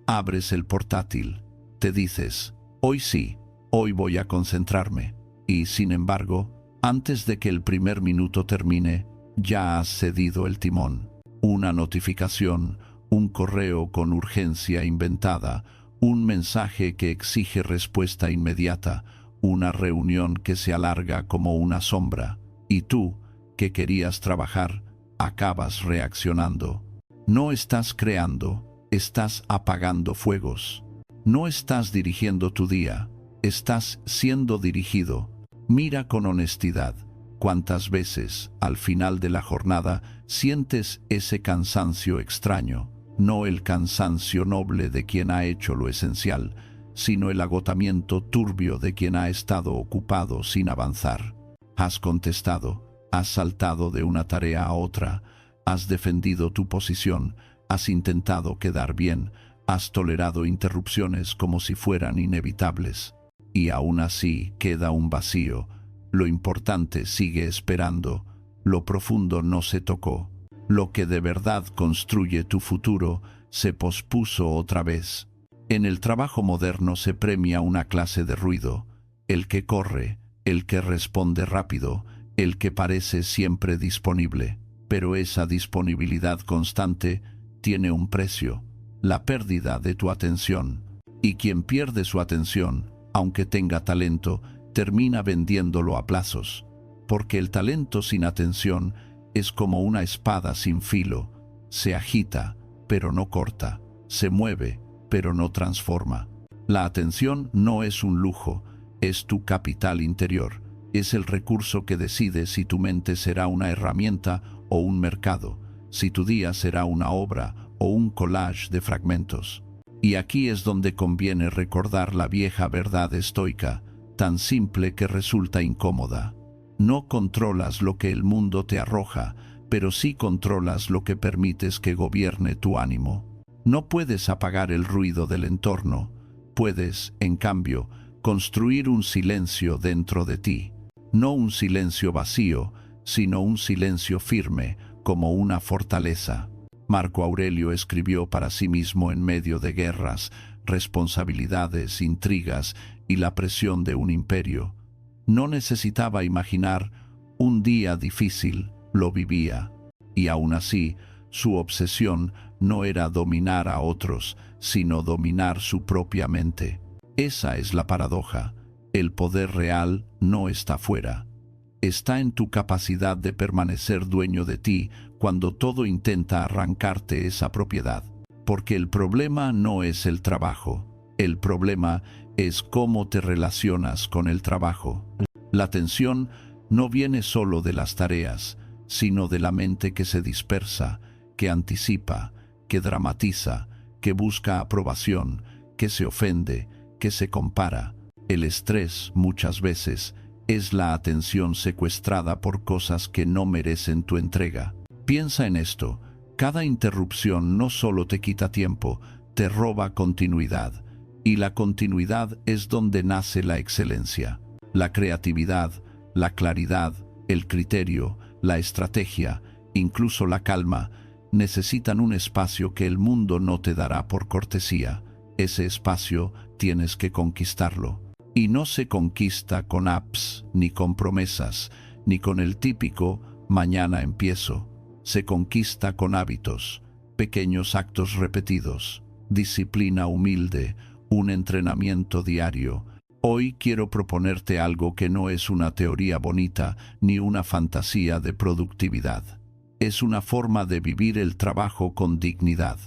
Abres el portátil, te dices, hoy sí, hoy voy a concentrarme. Y, sin embargo, antes de que el primer minuto termine, ya has cedido el timón. Una notificación, un correo con urgencia inventada, un mensaje que exige respuesta inmediata, una reunión que se alarga como una sombra. Y tú, que querías trabajar, acabas reaccionando. No estás creando, estás apagando fuegos. No estás dirigiendo tu día, estás siendo dirigido. Mira con honestidad. ¿Cuántas veces, al final de la jornada, sientes ese cansancio extraño? No el cansancio noble de quien ha hecho lo esencial, sino el agotamiento turbio de quien ha estado ocupado sin avanzar. Has contestado, has saltado de una tarea a otra, has defendido tu posición, has intentado quedar bien, has tolerado interrupciones como si fueran inevitables. Y aún así queda un vacío. Lo importante sigue esperando, lo profundo no se tocó. Lo que de verdad construye tu futuro se pospuso otra vez. En el trabajo moderno se premia una clase de ruido, el que corre, el que responde rápido, el que parece siempre disponible. Pero esa disponibilidad constante tiene un precio, la pérdida de tu atención. Y quien pierde su atención, aunque tenga talento, termina vendiéndolo a plazos, porque el talento sin atención es como una espada sin filo, se agita, pero no corta, se mueve, pero no transforma. La atención no es un lujo, es tu capital interior, es el recurso que decide si tu mente será una herramienta o un mercado, si tu día será una obra o un collage de fragmentos. Y aquí es donde conviene recordar la vieja verdad estoica, tan simple que resulta incómoda. No controlas lo que el mundo te arroja, pero sí controlas lo que permites que gobierne tu ánimo. No puedes apagar el ruido del entorno, puedes, en cambio, construir un silencio dentro de ti. No un silencio vacío, sino un silencio firme, como una fortaleza. Marco Aurelio escribió para sí mismo en medio de guerras, responsabilidades, intrigas y la presión de un imperio. No necesitaba imaginar un día difícil, lo vivía. Y aún así, su obsesión no era dominar a otros, sino dominar su propia mente. Esa es la paradoja. El poder real no está fuera. Está en tu capacidad de permanecer dueño de ti cuando todo intenta arrancarte esa propiedad. Porque el problema no es el trabajo. El problema es cómo te relacionas con el trabajo. La tensión no viene solo de las tareas, sino de la mente que se dispersa, que anticipa, que dramatiza, que busca aprobación, que se ofende, que se compara. El estrés, muchas veces, es la atención secuestrada por cosas que no merecen tu entrega. Piensa en esto. Cada interrupción no solo te quita tiempo, te roba continuidad. Y la continuidad es donde nace la excelencia. La creatividad, la claridad, el criterio, la estrategia, incluso la calma, necesitan un espacio que el mundo no te dará por cortesía. Ese espacio tienes que conquistarlo. Y no se conquista con apps, ni con promesas, ni con el típico «mañana empiezo». Se conquista con hábitos, pequeños actos repetidos, disciplina humilde, un entrenamiento diario. Hoy quiero proponerte algo que no es una teoría bonita ni una fantasía de productividad. Es una forma de vivir el trabajo con dignidad.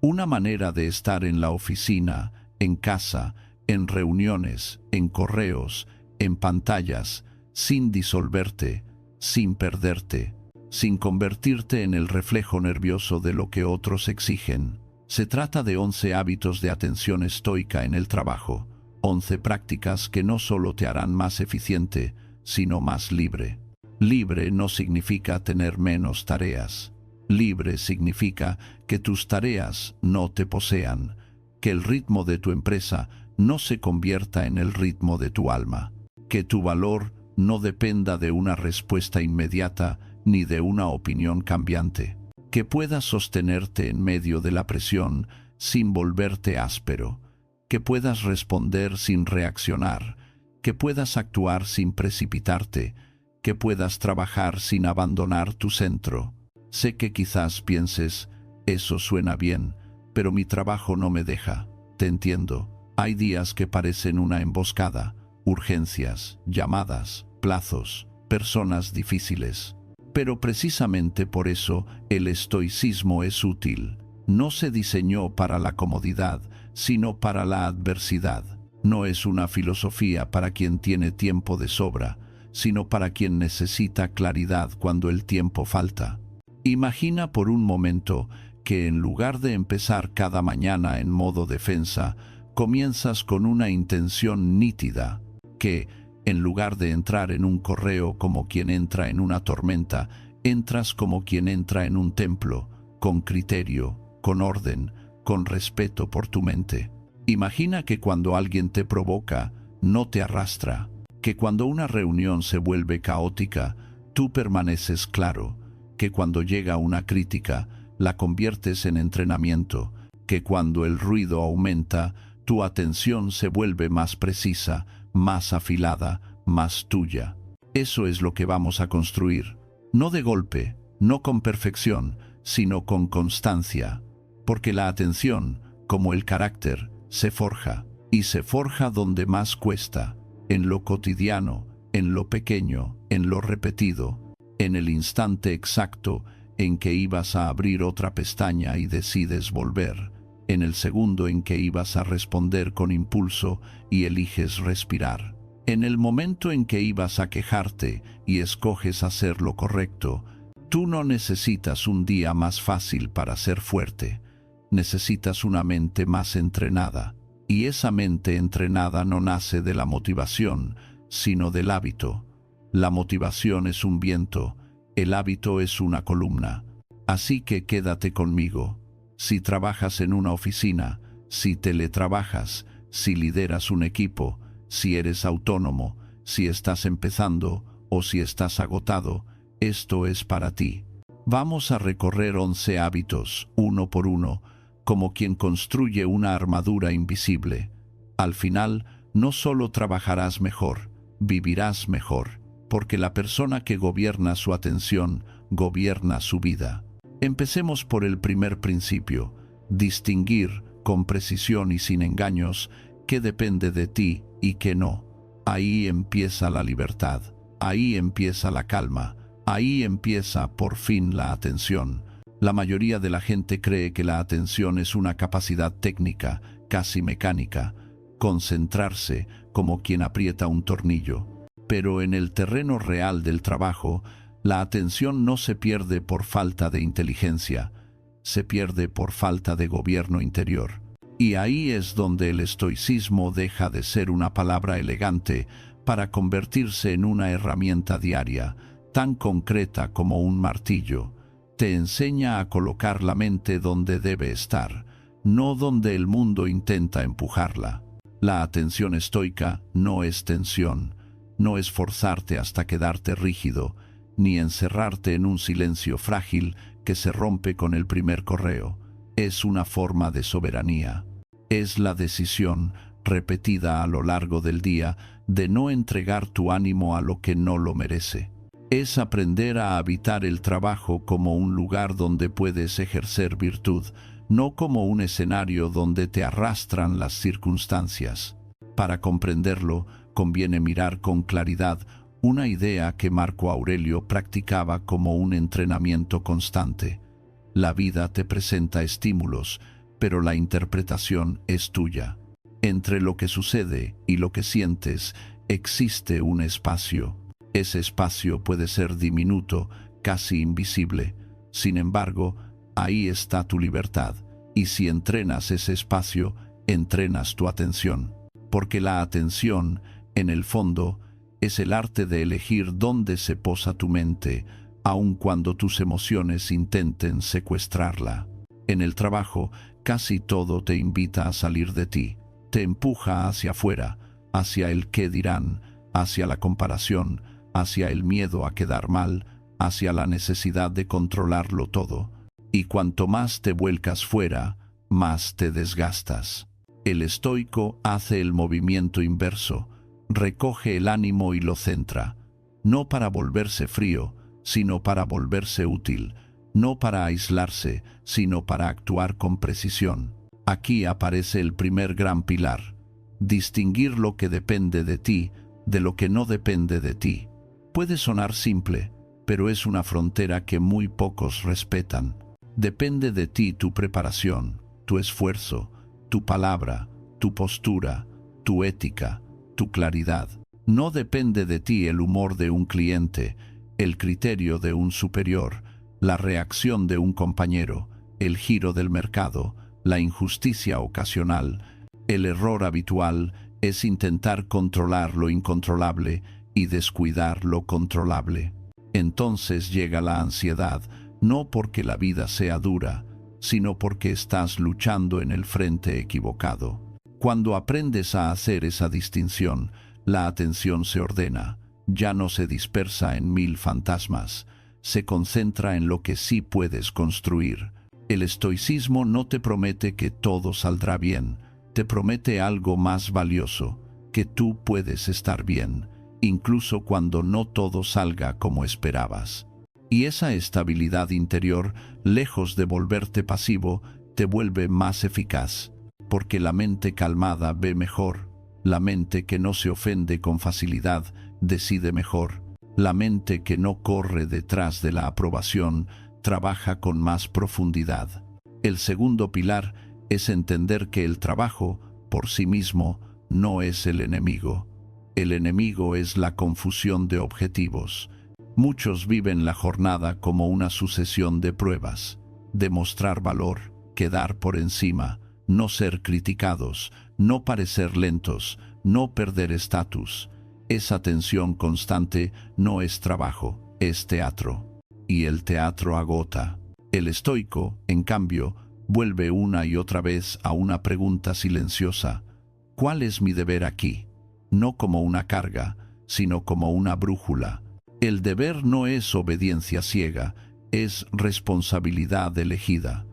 Una manera de estar en la oficina, en casa, en reuniones, en correos, en pantallas, sin disolverte, sin perderte, sin convertirte en el reflejo nervioso de lo que otros exigen. Se trata de 11 hábitos de atención estoica en el trabajo, 11 prácticas que no solo te harán más eficiente, sino más libre. Libre no significa tener menos tareas. Libre significa que tus tareas no te posean, que el ritmo de tu empresa no se convierta en el ritmo de tu alma, que tu valor no dependa de una respuesta inmediata ni de una opinión cambiante, que puedas sostenerte en medio de la presión sin volverte áspero, que puedas responder sin reaccionar, que puedas actuar sin precipitarte, que puedas trabajar sin abandonar tu centro. Sé que quizás pienses, eso suena bien, pero mi trabajo no me deja. Te entiendo. Hay días que parecen una emboscada, urgencias, llamadas, plazos, personas difíciles. Pero precisamente por eso el estoicismo es útil. No se diseñó para la comodidad, sino para la adversidad. No es una filosofía para quien tiene tiempo de sobra, sino para quien necesita claridad cuando el tiempo falta. Imagina por un momento que en lugar de empezar cada mañana en modo defensa, comienzas con una intención nítida, que, en lugar de entrar en un correo como quien entra en una tormenta, entras como quien entra en un templo, con criterio, con orden, con respeto por tu mente. Imagina que cuando alguien te provoca, no te arrastra, que cuando una reunión se vuelve caótica, tú permaneces claro, que cuando llega una crítica, la conviertes en entrenamiento, que cuando el ruido aumenta, tu atención se vuelve más precisa, más afilada, más tuya. Eso es lo que vamos a construir, no de golpe, no con perfección, sino con constancia, porque la atención, como el carácter, se forja, y se forja donde más cuesta, en lo cotidiano, en lo pequeño, en lo repetido, en el instante exacto en que ibas a abrir otra pestaña y decides volver, en el segundo en que ibas a responder con impulso y eliges respirar, en el momento en que ibas a quejarte y escoges hacer lo correcto. Tú no necesitas un día más fácil para ser fuerte, necesitas una mente más entrenada, y esa mente entrenada no nace de la motivación, sino del hábito. La motivación es un viento, el hábito es una columna. Así que quédate conmigo. Si trabajas en una oficina, si teletrabajas, si lideras un equipo, si eres autónomo, si estás empezando o si estás agotado, esto es para ti. Vamos a recorrer 11 hábitos, uno por uno, como quien construye una armadura invisible. Al final, no solo trabajarás mejor, vivirás mejor, porque la persona que gobierna su atención, gobierna su vida. Empecemos por el primer principio, distinguir, con precisión y sin engaños, qué depende de ti y qué no. Ahí empieza la libertad, ahí empieza la calma, ahí empieza por fin la atención. La mayoría de la gente cree que la atención es una capacidad técnica, casi mecánica, concentrarse como quien aprieta un tornillo. Pero en el terreno real del trabajo, la atención no se pierde por falta de inteligencia, se pierde por falta de gobierno interior. Y ahí es donde el estoicismo deja de ser una palabra elegante para convertirse en una herramienta diaria, tan concreta como un martillo. Te enseña a colocar la mente donde debe estar, no donde el mundo intenta empujarla. La atención estoica no es tensión, no es forzarte hasta quedarte rígido, ni encerrarte en un silencio frágil que se rompe con el primer correo. Es una forma de soberanía. Es la decisión, repetida a lo largo del día, de no entregar tu ánimo a lo que no lo merece. Es aprender a habitar el trabajo como un lugar donde puedes ejercer virtud, no como un escenario donde te arrastran las circunstancias. Para comprenderlo, conviene mirar con claridad una idea que Marco Aurelio practicaba como un entrenamiento constante. La vida te presenta estímulos, pero la interpretación es tuya. Entre lo que sucede y lo que sientes existe un espacio. Ese espacio puede ser diminuto, casi invisible. Sin embargo, ahí está tu libertad. Y si entrenas ese espacio, entrenas tu atención. Porque la atención, en el fondo, es el arte de elegir dónde se posa tu mente, aun cuando tus emociones intenten secuestrarla. En el trabajo, casi todo te invita a salir de ti. Te empuja hacia afuera, hacia el qué dirán, hacia la comparación, hacia el miedo a quedar mal, hacia la necesidad de controlarlo todo. Y cuanto más te vuelcas fuera, más te desgastas. El estoico hace el movimiento inverso, recoge el ánimo y lo centra, no para volverse frío, sino para volverse útil, no para aislarse, sino para actuar con precisión. Aquí aparece el primer gran pilar: distinguir lo que depende de ti de lo que no depende de ti. Puede sonar simple, pero es una frontera que muy pocos respetan. Depende de ti tu preparación, tu esfuerzo, tu palabra, tu postura, tu ética, tu claridad. No depende de ti el humor de un cliente, el criterio de un superior, la reacción de un compañero, el giro del mercado, la injusticia ocasional. El error habitual es intentar controlar lo incontrolable y descuidar lo controlable. Entonces llega la ansiedad, no porque la vida sea dura, sino porque estás luchando en el frente equivocado. Cuando aprendes a hacer esa distinción, la atención se ordena, ya no se dispersa en mil fantasmas, se concentra en lo que sí puedes construir. El estoicismo no te promete que todo saldrá bien, te promete algo más valioso, que tú puedes estar bien, incluso cuando no todo salga como esperabas. Y esa estabilidad interior, lejos de volverte pasivo, te vuelve más eficaz, porque la mente calmada ve mejor, la mente que no se ofende con facilidad decide mejor, la mente que no corre detrás de la aprobación trabaja con más profundidad. El segundo pilar es entender que el trabajo, por sí mismo, no es el enemigo. El enemigo es la confusión de objetivos. Muchos viven la jornada como una sucesión de pruebas: demostrar valor, quedar por encima, no ser criticados, no parecer lentos, no perder estatus. Esa tensión constante no es trabajo, es teatro. Y el teatro agota. El estoico, en cambio, vuelve una y otra vez a una pregunta silenciosa: ¿cuál es mi deber aquí? No como una carga, sino como una brújula. El deber no es obediencia ciega, es responsabilidad elegida.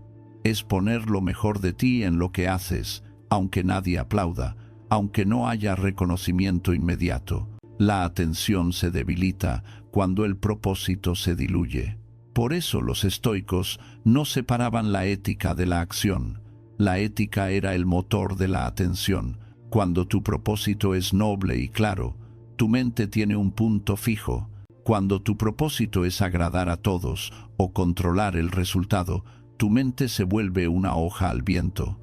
Es poner lo mejor de ti en lo que haces, aunque nadie aplauda, aunque no haya reconocimiento inmediato. La atención se debilita cuando el propósito se diluye. Por eso los estoicos no separaban la ética de la acción. La ética era el motor de la atención. Cuando tu propósito es noble y claro, tu mente tiene un punto fijo. Cuando tu propósito es agradar a todos o controlar el resultado, tu mente se vuelve una hoja al viento.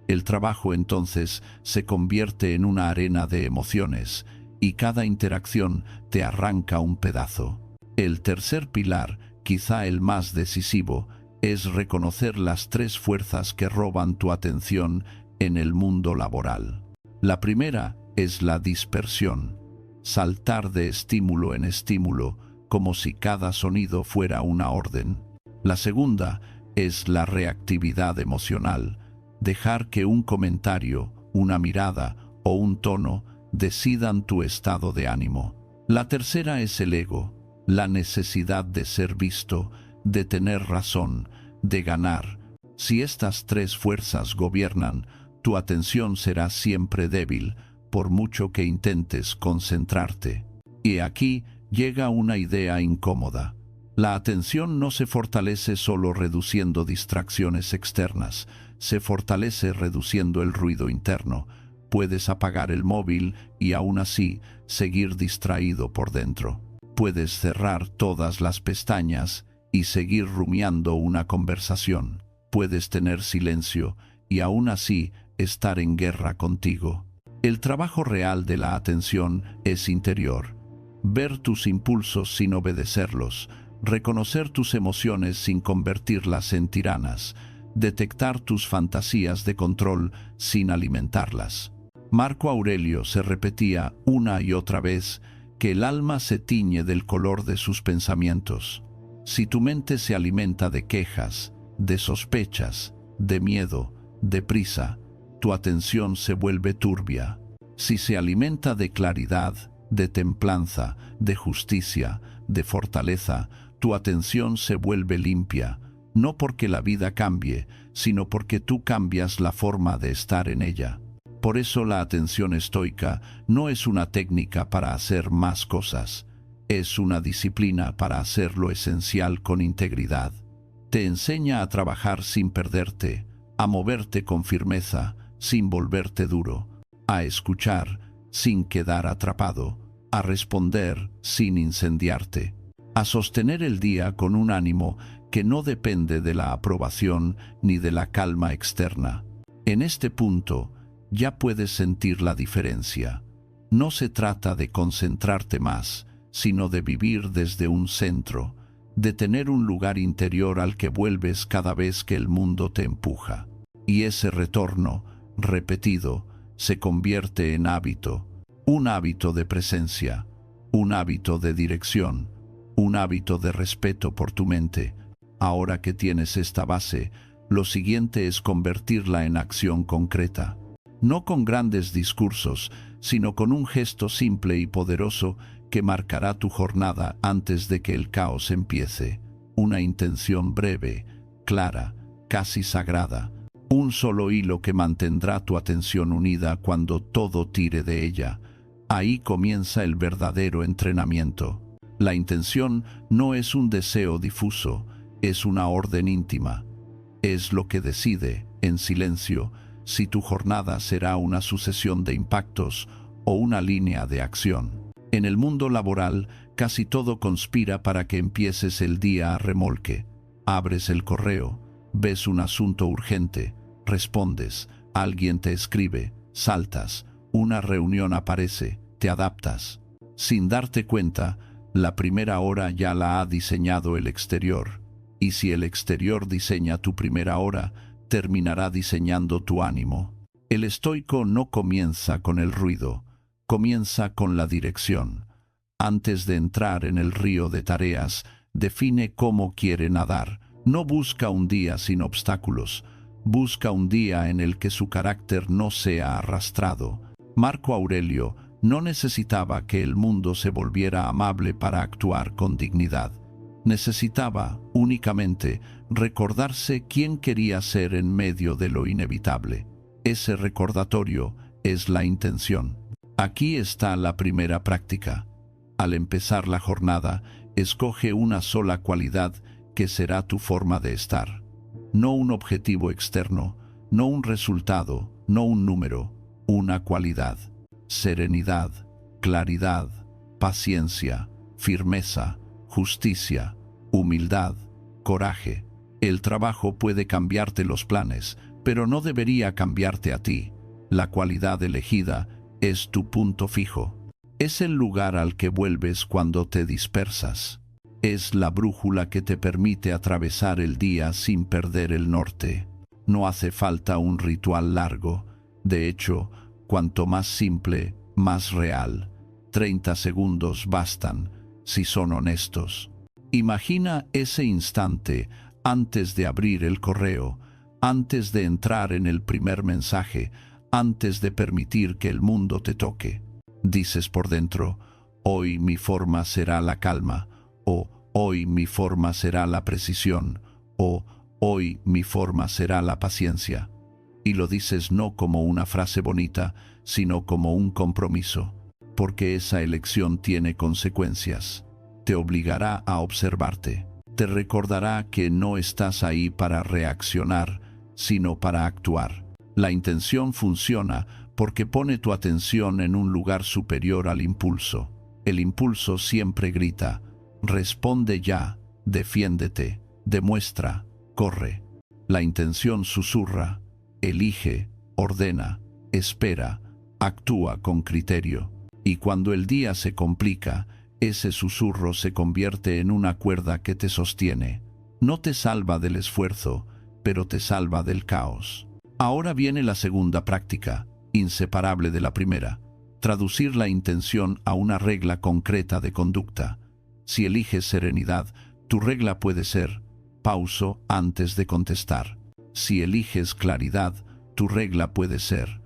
El trabajo entonces se convierte en una arena de emociones y cada interacción te arranca un pedazo. El tercer pilar, quizá el más decisivo, es reconocer las tres fuerzas que roban tu atención en el mundo laboral. La primera es la dispersión, saltar de estímulo en estímulo como si cada sonido fuera una orden. La segunda es la reactividad emocional, dejar que un comentario, una mirada o un tono decidan tu estado de ánimo. La tercera es el ego, la necesidad de ser visto, de tener razón, de ganar. Si estas tres fuerzas gobiernan, tu atención será siempre débil, por mucho que intentes concentrarte. Y aquí llega una idea incómoda. La atención no se fortalece solo reduciendo distracciones externas, se fortalece reduciendo el ruido interno. Puedes apagar el móvil y aún así seguir distraído por dentro. Puedes cerrar todas las pestañas y seguir rumiando una conversación. Puedes tener silencio y aún así estar en guerra contigo. El trabajo real de la atención es interior. Ver tus impulsos sin obedecerlos, reconocer tus emociones sin convertirlas en tiranas, detectar tus fantasías de control sin alimentarlas. Marco Aurelio se repetía una y otra vez que el alma se tiñe del color de sus pensamientos. Si tu mente se alimenta de quejas, de sospechas, de miedo, de prisa, tu atención se vuelve turbia. Si se alimenta de claridad, de templanza, de justicia, de fortaleza, tu atención se vuelve limpia, no porque la vida cambie, sino porque tú cambias la forma de estar en ella. Por eso la atención estoica no es una técnica para hacer más cosas, es una disciplina para hacer lo esencial con integridad. Te enseña a trabajar sin perderte, a moverte con firmeza, sin volverte duro, a escuchar sin quedar atrapado, a responder sin incendiarte, a sostener el día con un ánimo que no depende de la aprobación ni de la calma externa. En este punto, ya puedes sentir la diferencia. No se trata de concentrarte más, sino de vivir desde un centro, de tener un lugar interior al que vuelves cada vez que el mundo te empuja. Y ese retorno, repetido, se convierte en hábito, un hábito de presencia, un hábito de dirección, un hábito de respeto por tu mente. Ahora que tienes esta base, lo siguiente es convertirla en acción concreta. No con grandes discursos, sino con un gesto simple y poderoso que marcará tu jornada antes de que el caos empiece. Una intención breve, clara, casi sagrada. Un solo hilo que mantendrá tu atención unida cuando todo tire de ella. Ahí comienza el verdadero entrenamiento. La intención no es un deseo difuso, es una orden íntima. Es lo que decide, en silencio, si tu jornada será una sucesión de impactos o una línea de acción. En el mundo laboral, casi todo conspira para que empieces el día a remolque. Abres el correo, ves un asunto urgente, respondes, alguien te escribe, saltas, una reunión aparece, te adaptas. Sin darte cuenta, la primera hora ya la ha diseñado el exterior. Y si el exterior diseña tu primera hora, terminará diseñando tu ánimo. El estoico no comienza con el ruido, comienza con la dirección. Antes de entrar en el río de tareas, define cómo quiere nadar. No busca un día sin obstáculos, busca un día en el que su carácter no sea arrastrado. Marco Aurelio no necesitaba que el mundo se volviera amable para actuar con dignidad. Necesitaba, únicamente, recordarse quién quería ser en medio de lo inevitable. Ese recordatorio es la intención. Aquí está la primera práctica. Al empezar la jornada, escoge una sola cualidad que será tu forma de estar. No un objetivo externo, no un resultado, no un número, una cualidad. Serenidad, claridad, paciencia, firmeza, justicia, humildad, coraje. El trabajo puede cambiarte los planes, pero no debería cambiarte a ti. La cualidad elegida es tu punto fijo. Es el lugar al que vuelves cuando te dispersas. Es la brújula que te permite atravesar el día sin perder el norte. No hace falta un ritual largo. De hecho, cuanto más simple, más real. 30 segundos bastan, si son honestos. Imagina ese instante antes de abrir el correo, antes de entrar en el primer mensaje, antes de permitir que el mundo te toque. Dices por dentro, hoy mi forma será la calma, o hoy mi forma será la precisión, o hoy mi forma será la paciencia. Y lo dices no como una frase bonita, sino como un compromiso, porque esa elección tiene consecuencias. Te obligará a observarte. Te recordará que no estás ahí para reaccionar, sino para actuar. La intención funciona porque pone tu atención en un lugar superior al impulso. El impulso siempre grita, responde ya, defiéndete, demuestra, corre. La intención susurra, elige, ordena, espera, actúa con criterio. Y cuando el día se complica, ese susurro se convierte en una cuerda que te sostiene. No te salva del esfuerzo, pero te salva del caos. Ahora viene la segunda práctica, inseparable de la primera. Traducir la intención a una regla concreta de conducta. Si eliges serenidad, tu regla puede ser, pauso antes de contestar. Si eliges claridad, tu regla puede ser,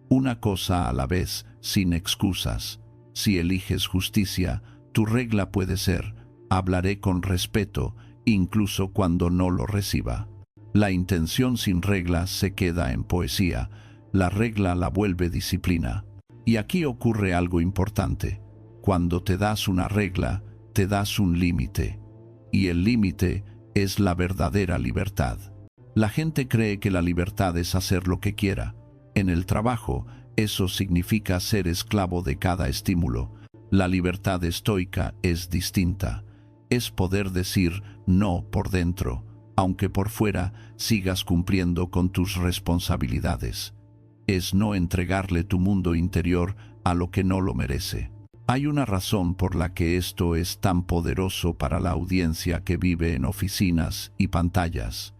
una cosa a la vez, sin excusas. Si eliges justicia, tu regla puede ser, hablaré con respeto, incluso cuando no lo reciba. La intención sin reglas se queda en poesía, la regla la vuelve disciplina. Y aquí ocurre algo importante. Cuando te das una regla, te das un límite. Y el límite es la verdadera libertad. La gente cree que la libertad es hacer lo que quiera. En el trabajo, eso significa ser esclavo de cada estímulo. La libertad estoica es distinta. Es poder decir no por dentro, aunque por fuera sigas cumpliendo con tus responsabilidades. Es no entregarle tu mundo interior a lo que no lo merece. Hay una razón por la que esto es tan poderoso para la audiencia que vive en oficinas y pantallas.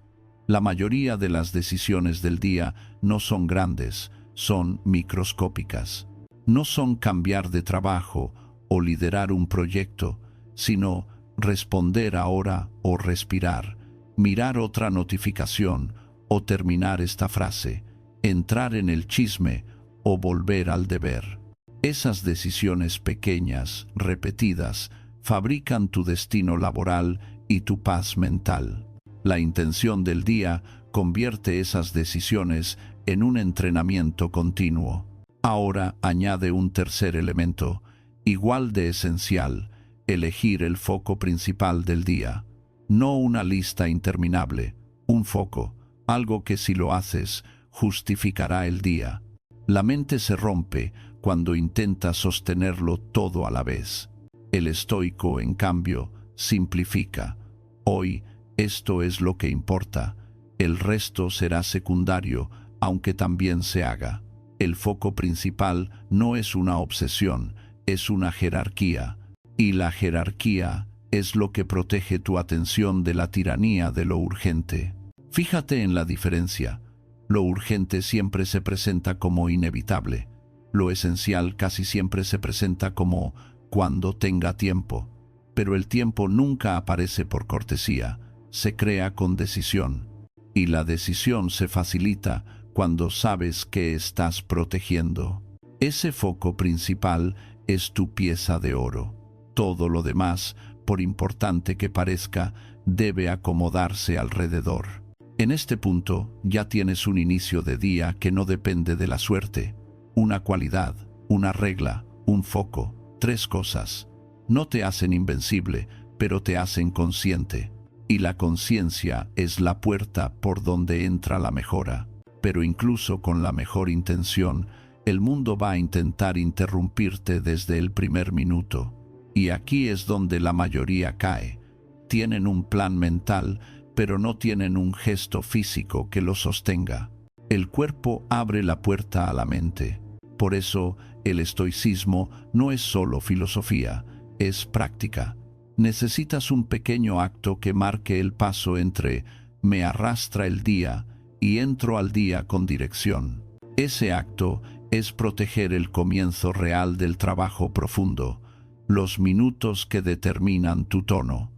La mayoría de las decisiones del día no son grandes, son microscópicas. No son cambiar de trabajo o liderar un proyecto, sino responder ahora o respirar, mirar otra notificación o terminar esta frase, entrar en el chisme o volver al deber. Esas decisiones pequeñas, repetidas, fabrican tu destino laboral y tu paz mental. La intención del día convierte esas decisiones en un entrenamiento continuo. Ahora añade un tercer elemento, igual de esencial: elegir el foco principal del día. No una lista interminable, un foco, algo que si lo haces, justificará el día. La mente se rompe cuando intenta sostenerlo todo a la vez. El estoico, en cambio, simplifica. Hoy, esto es lo que importa. El resto será secundario, aunque también se haga. El foco principal no es una obsesión, es una jerarquía. Y la jerarquía es lo que protege tu atención de la tiranía de lo urgente. Fíjate en la diferencia. Lo urgente siempre se presenta como inevitable. Lo esencial casi siempre se presenta como cuando tenga tiempo. Pero el tiempo nunca aparece por cortesía, se crea con decisión. Y la decisión se facilita cuando sabes que estás protegiendo. Ese foco principal es tu pieza de oro. Todo lo demás, por importante que parezca, debe acomodarse alrededor. En este punto ya tienes un inicio de día que no depende de la suerte. Una cualidad, una regla, un foco, 3 cosas. No te hacen invencible, pero te hacen consciente. Y la conciencia es la puerta por donde entra la mejora. Pero incluso con la mejor intención, el mundo va a intentar interrumpirte desde el primer minuto. Y aquí es donde la mayoría cae. Tienen un plan mental, pero no tienen un gesto físico que lo sostenga. El cuerpo abre la puerta a la mente. Por eso, el estoicismo no es solo filosofía, es práctica. Necesitas un pequeño acto que marque el paso entre me arrastra el día y entro al día con dirección. Ese acto es proteger el comienzo real del trabajo profundo, los minutos que determinan tu tono.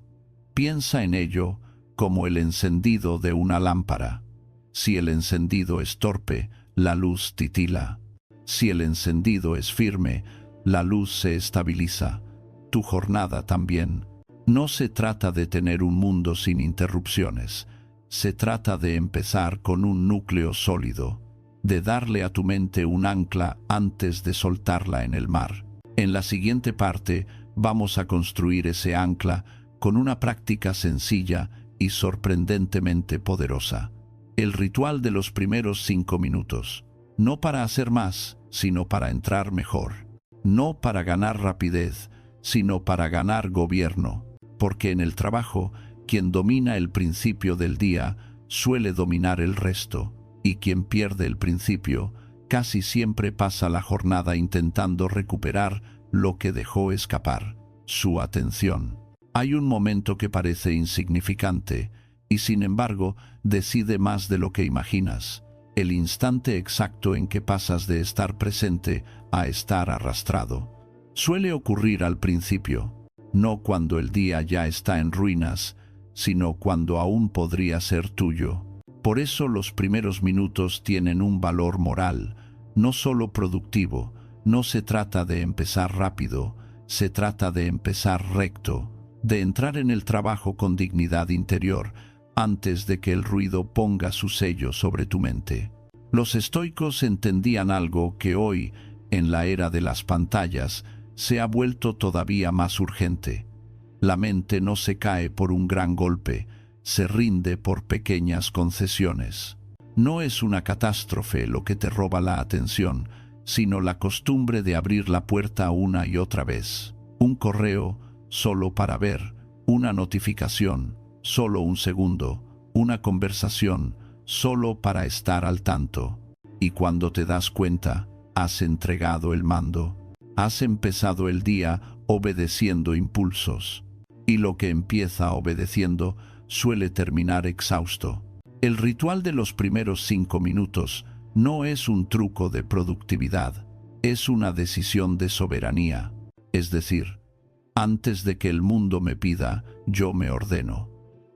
Piensa en ello como el encendido de una lámpara. Si el encendido es torpe, la luz titila. Si el encendido es firme, la luz se estabiliza. Tu jornada también. No se trata de tener un mundo sin interrupciones. Se trata de empezar con un núcleo sólido, de darle a tu mente un ancla antes de soltarla en el mar. En la siguiente parte vamos a construir ese ancla con una práctica sencilla y sorprendentemente poderosa. El ritual de los primeros 5 minutos. No para hacer más, sino para entrar mejor. No para ganar rapidez, sino para ganar gobierno. Porque en el trabajo, quien domina el principio del día suele dominar el resto, y quien pierde el principio casi siempre pasa la jornada intentando recuperar lo que dejó escapar, su atención. Hay un momento que parece insignificante, y sin embargo decide más de lo que imaginas. El instante exacto en que pasas de estar presente a estar arrastrado. Suele ocurrir al principio, no cuando el día ya está en ruinas, sino cuando aún podría ser tuyo. Por eso los primeros minutos tienen un valor moral, no solo productivo. No se trata de empezar rápido, se trata de empezar recto, de entrar en el trabajo con dignidad interior, antes de que el ruido ponga su sello sobre tu mente. Los estoicos entendían algo que hoy, en la era de las pantallas, se ha vuelto todavía más urgente. La mente no se cae por un gran golpe, se rinde por pequeñas concesiones. No es una catástrofe lo que te roba la atención, sino la costumbre de abrir la puerta una y otra vez. Un correo solo para ver, una notificación, solo un segundo, una conversación, solo para estar al tanto. Y cuando te das cuenta, has entregado el mando. Has empezado el día obedeciendo impulsos. Y lo que empieza obedeciendo suele terminar exhausto. El ritual de los primeros 5 minutos no es un truco de productividad, es una decisión de soberanía. Es decir, antes de que el mundo me pida, yo me ordeno.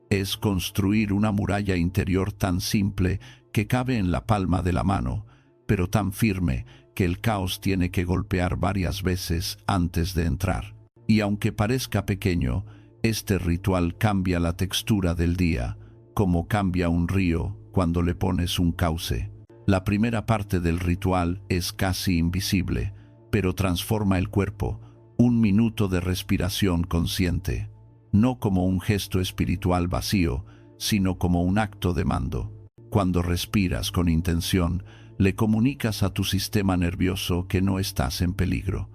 Es construir una muralla interior tan simple que cabe en la palma de la mano, pero tan firme que el caos tiene que golpear varias veces antes de entrar. Y aunque parezca pequeño, este ritual cambia la textura del día, como cambia un río cuando le pones un cauce. La primera parte del ritual es casi invisible, pero transforma el cuerpo, un minuto de respiración consciente, no como un gesto espiritual vacío, sino como un acto de mando. Cuando respiras con intención, le comunicas a tu sistema nervioso que no estás en peligro.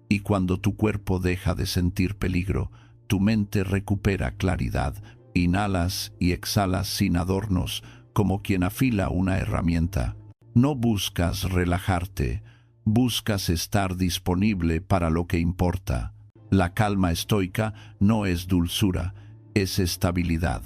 Y cuando tu cuerpo deja de sentir peligro, tu mente recupera claridad. Inhalas y exhalas sin adornos, como quien afila una herramienta. No buscas relajarte, buscas estar disponible para lo que importa. La calma estoica no es dulzura, es estabilidad.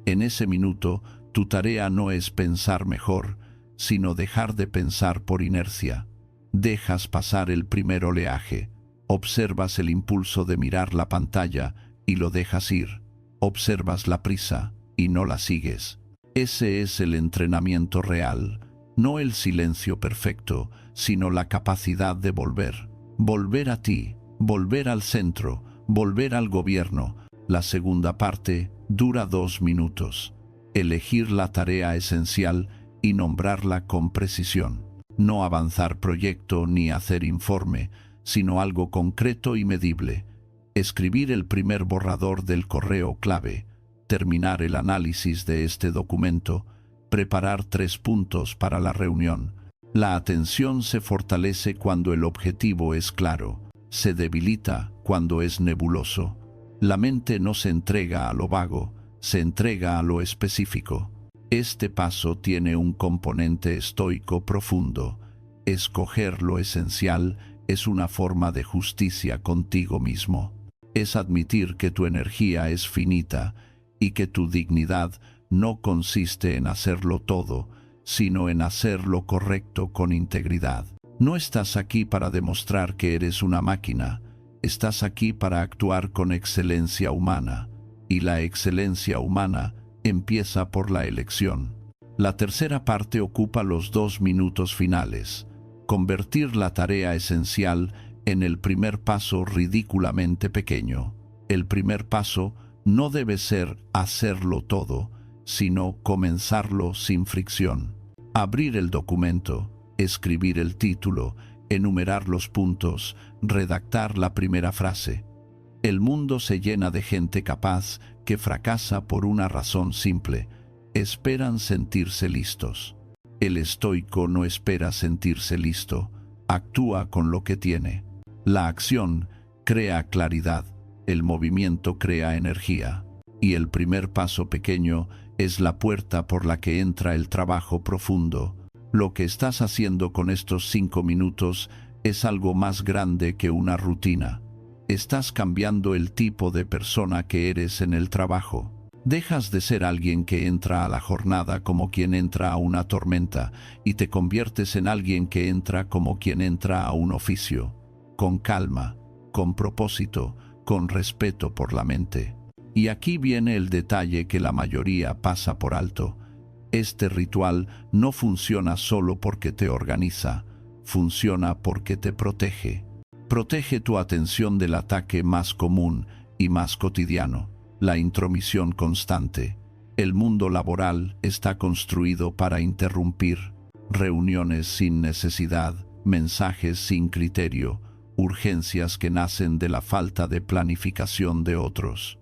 En ese minuto, tu tarea no es pensar mejor, sino dejar de pensar por inercia. Dejas pasar el primer oleaje, observas el impulso de mirar la pantalla y lo dejas ir. Observas la prisa y no la sigues. Ese es el entrenamiento real, no el silencio perfecto, sino la capacidad de volver. Volver a ti, volver al centro, volver al gobierno. La segunda parte dura 2 minutos. Elegir la tarea esencial y nombrarla con precisión. No avanzar proyecto ni hacer informe, sino algo concreto y medible. Escribir el primer borrador del correo clave, terminar el análisis de este documento, preparar 3 puntos para la reunión. La atención se fortalece cuando el objetivo es claro, se debilita cuando es nebuloso. La mente no se entrega a lo vago, se entrega a lo específico. Este paso tiene un componente estoico profundo. Escoger lo esencial es una forma de justicia contigo mismo. Es admitir que tu energía es finita y que tu dignidad no consiste en hacerlo todo, sino en hacer lo correcto con integridad. No estás aquí para demostrar que eres una máquina, estás aquí para actuar con excelencia humana, y la excelencia humana empieza por la elección. La tercera parte ocupa los 2 minutos finales, convertir la tarea esencial en el primer paso ridículamente pequeño. El primer paso no debe ser hacerlo todo, sino comenzarlo sin fricción. Abrir el documento, escribir el título, enumerar los puntos, redactar la primera frase. El mundo se llena de gente capaz que fracasa por una razón simple: esperan sentirse listos. El estoico no espera sentirse listo, actúa con lo que tiene. La acción crea claridad, el movimiento crea energía, y el primer paso pequeño es la puerta por la que entra el trabajo profundo. Lo que estás haciendo con estos 5 minutos es algo más grande que una rutina. Estás cambiando el tipo de persona que eres en el trabajo. Dejas de ser alguien que entra a la jornada como quien entra a una tormenta y te conviertes en alguien que entra como quien entra a un oficio, con calma, con propósito, con respeto por la mente. Y aquí viene el detalle que la mayoría pasa por alto. Este ritual no funciona solo porque te organiza, funciona porque te protege. Protege tu atención del ataque más común y más cotidiano, la intromisión constante. El mundo laboral está construido para interrumpir reuniones sin necesidad, mensajes sin criterio, urgencias que nacen de la falta de planificación de otros.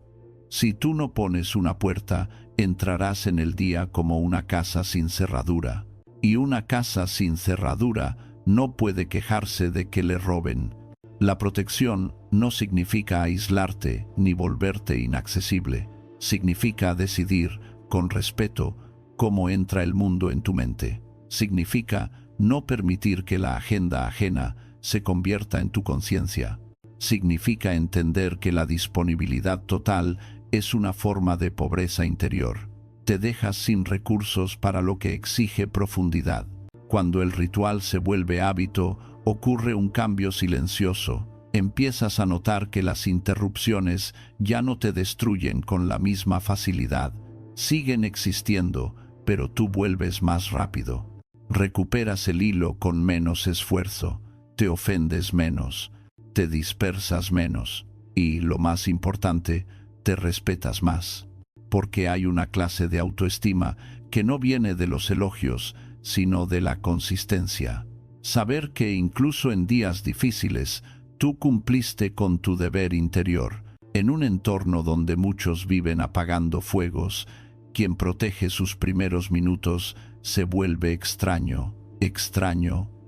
Si tú no pones una puerta, entrarás en el día como una casa sin cerradura. Y una casa sin cerradura no puede quejarse de que le roben. La protección no significa aislarte ni volverte inaccesible. Significa decidir, con respeto, cómo entra el mundo en tu mente. Significa no permitir que la agenda ajena se convierta en tu conciencia. Significa entender que la disponibilidad total es una forma de pobreza interior. Te dejas sin recursos para lo que exige profundidad. Cuando el ritual se vuelve hábito, ocurre un cambio silencioso. Empiezas a notar que las interrupciones ya no te destruyen con la misma facilidad. Siguen existiendo, pero tú vuelves más rápido. Recuperas el hilo con menos esfuerzo. Te ofendes menos. Te dispersas menos. Y, lo más importante, te respetas más. Porque hay una clase de autoestima que no viene de los elogios, sino de la consistencia. Saber que incluso en días difíciles, tú cumpliste con tu deber interior. En un entorno donde muchos viven apagando fuegos, quien protege sus primeros minutos se vuelve extraño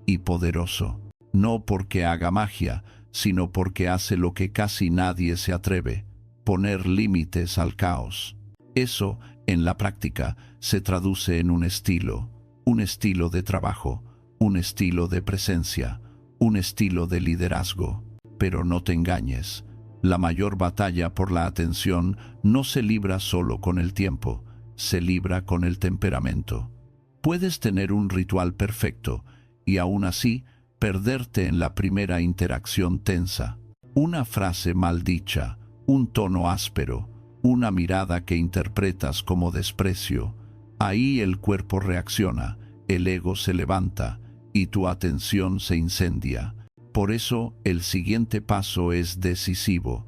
y poderoso. No porque haga magia, sino porque hace lo que casi nadie se atreve: poner límites al caos. Eso, en la práctica, se traduce en un estilo de trabajo, un estilo de presencia, un estilo de liderazgo. Pero no te engañes, la mayor batalla por la atención no se libra solo con el tiempo, se libra con el temperamento. Puedes tener un ritual perfecto y aún así perderte en la primera interacción tensa. Una frase mal dicha, un tono áspero, una mirada que interpretas como desprecio. Ahí el cuerpo reacciona, el ego se levanta y tu atención se incendia. Por eso el siguiente paso es decisivo: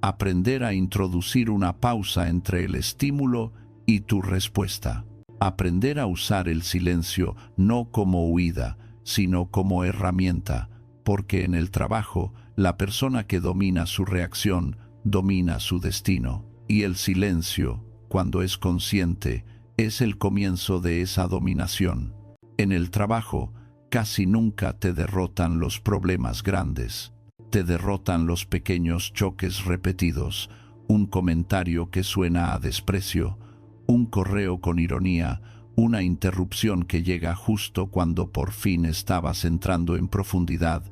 aprender a introducir una pausa entre el estímulo y tu respuesta. Aprender a usar el silencio no como huida, sino como herramienta, porque en el trabajo, la persona que domina su reacción domina su destino, y el silencio, cuando es consciente, es el comienzo de esa dominación. En el trabajo, casi nunca te derrotan los problemas grandes, te derrotan los pequeños choques repetidos, un comentario que suena a desprecio, un correo con ironía, una interrupción que llega justo cuando por fin estabas entrando en profundidad,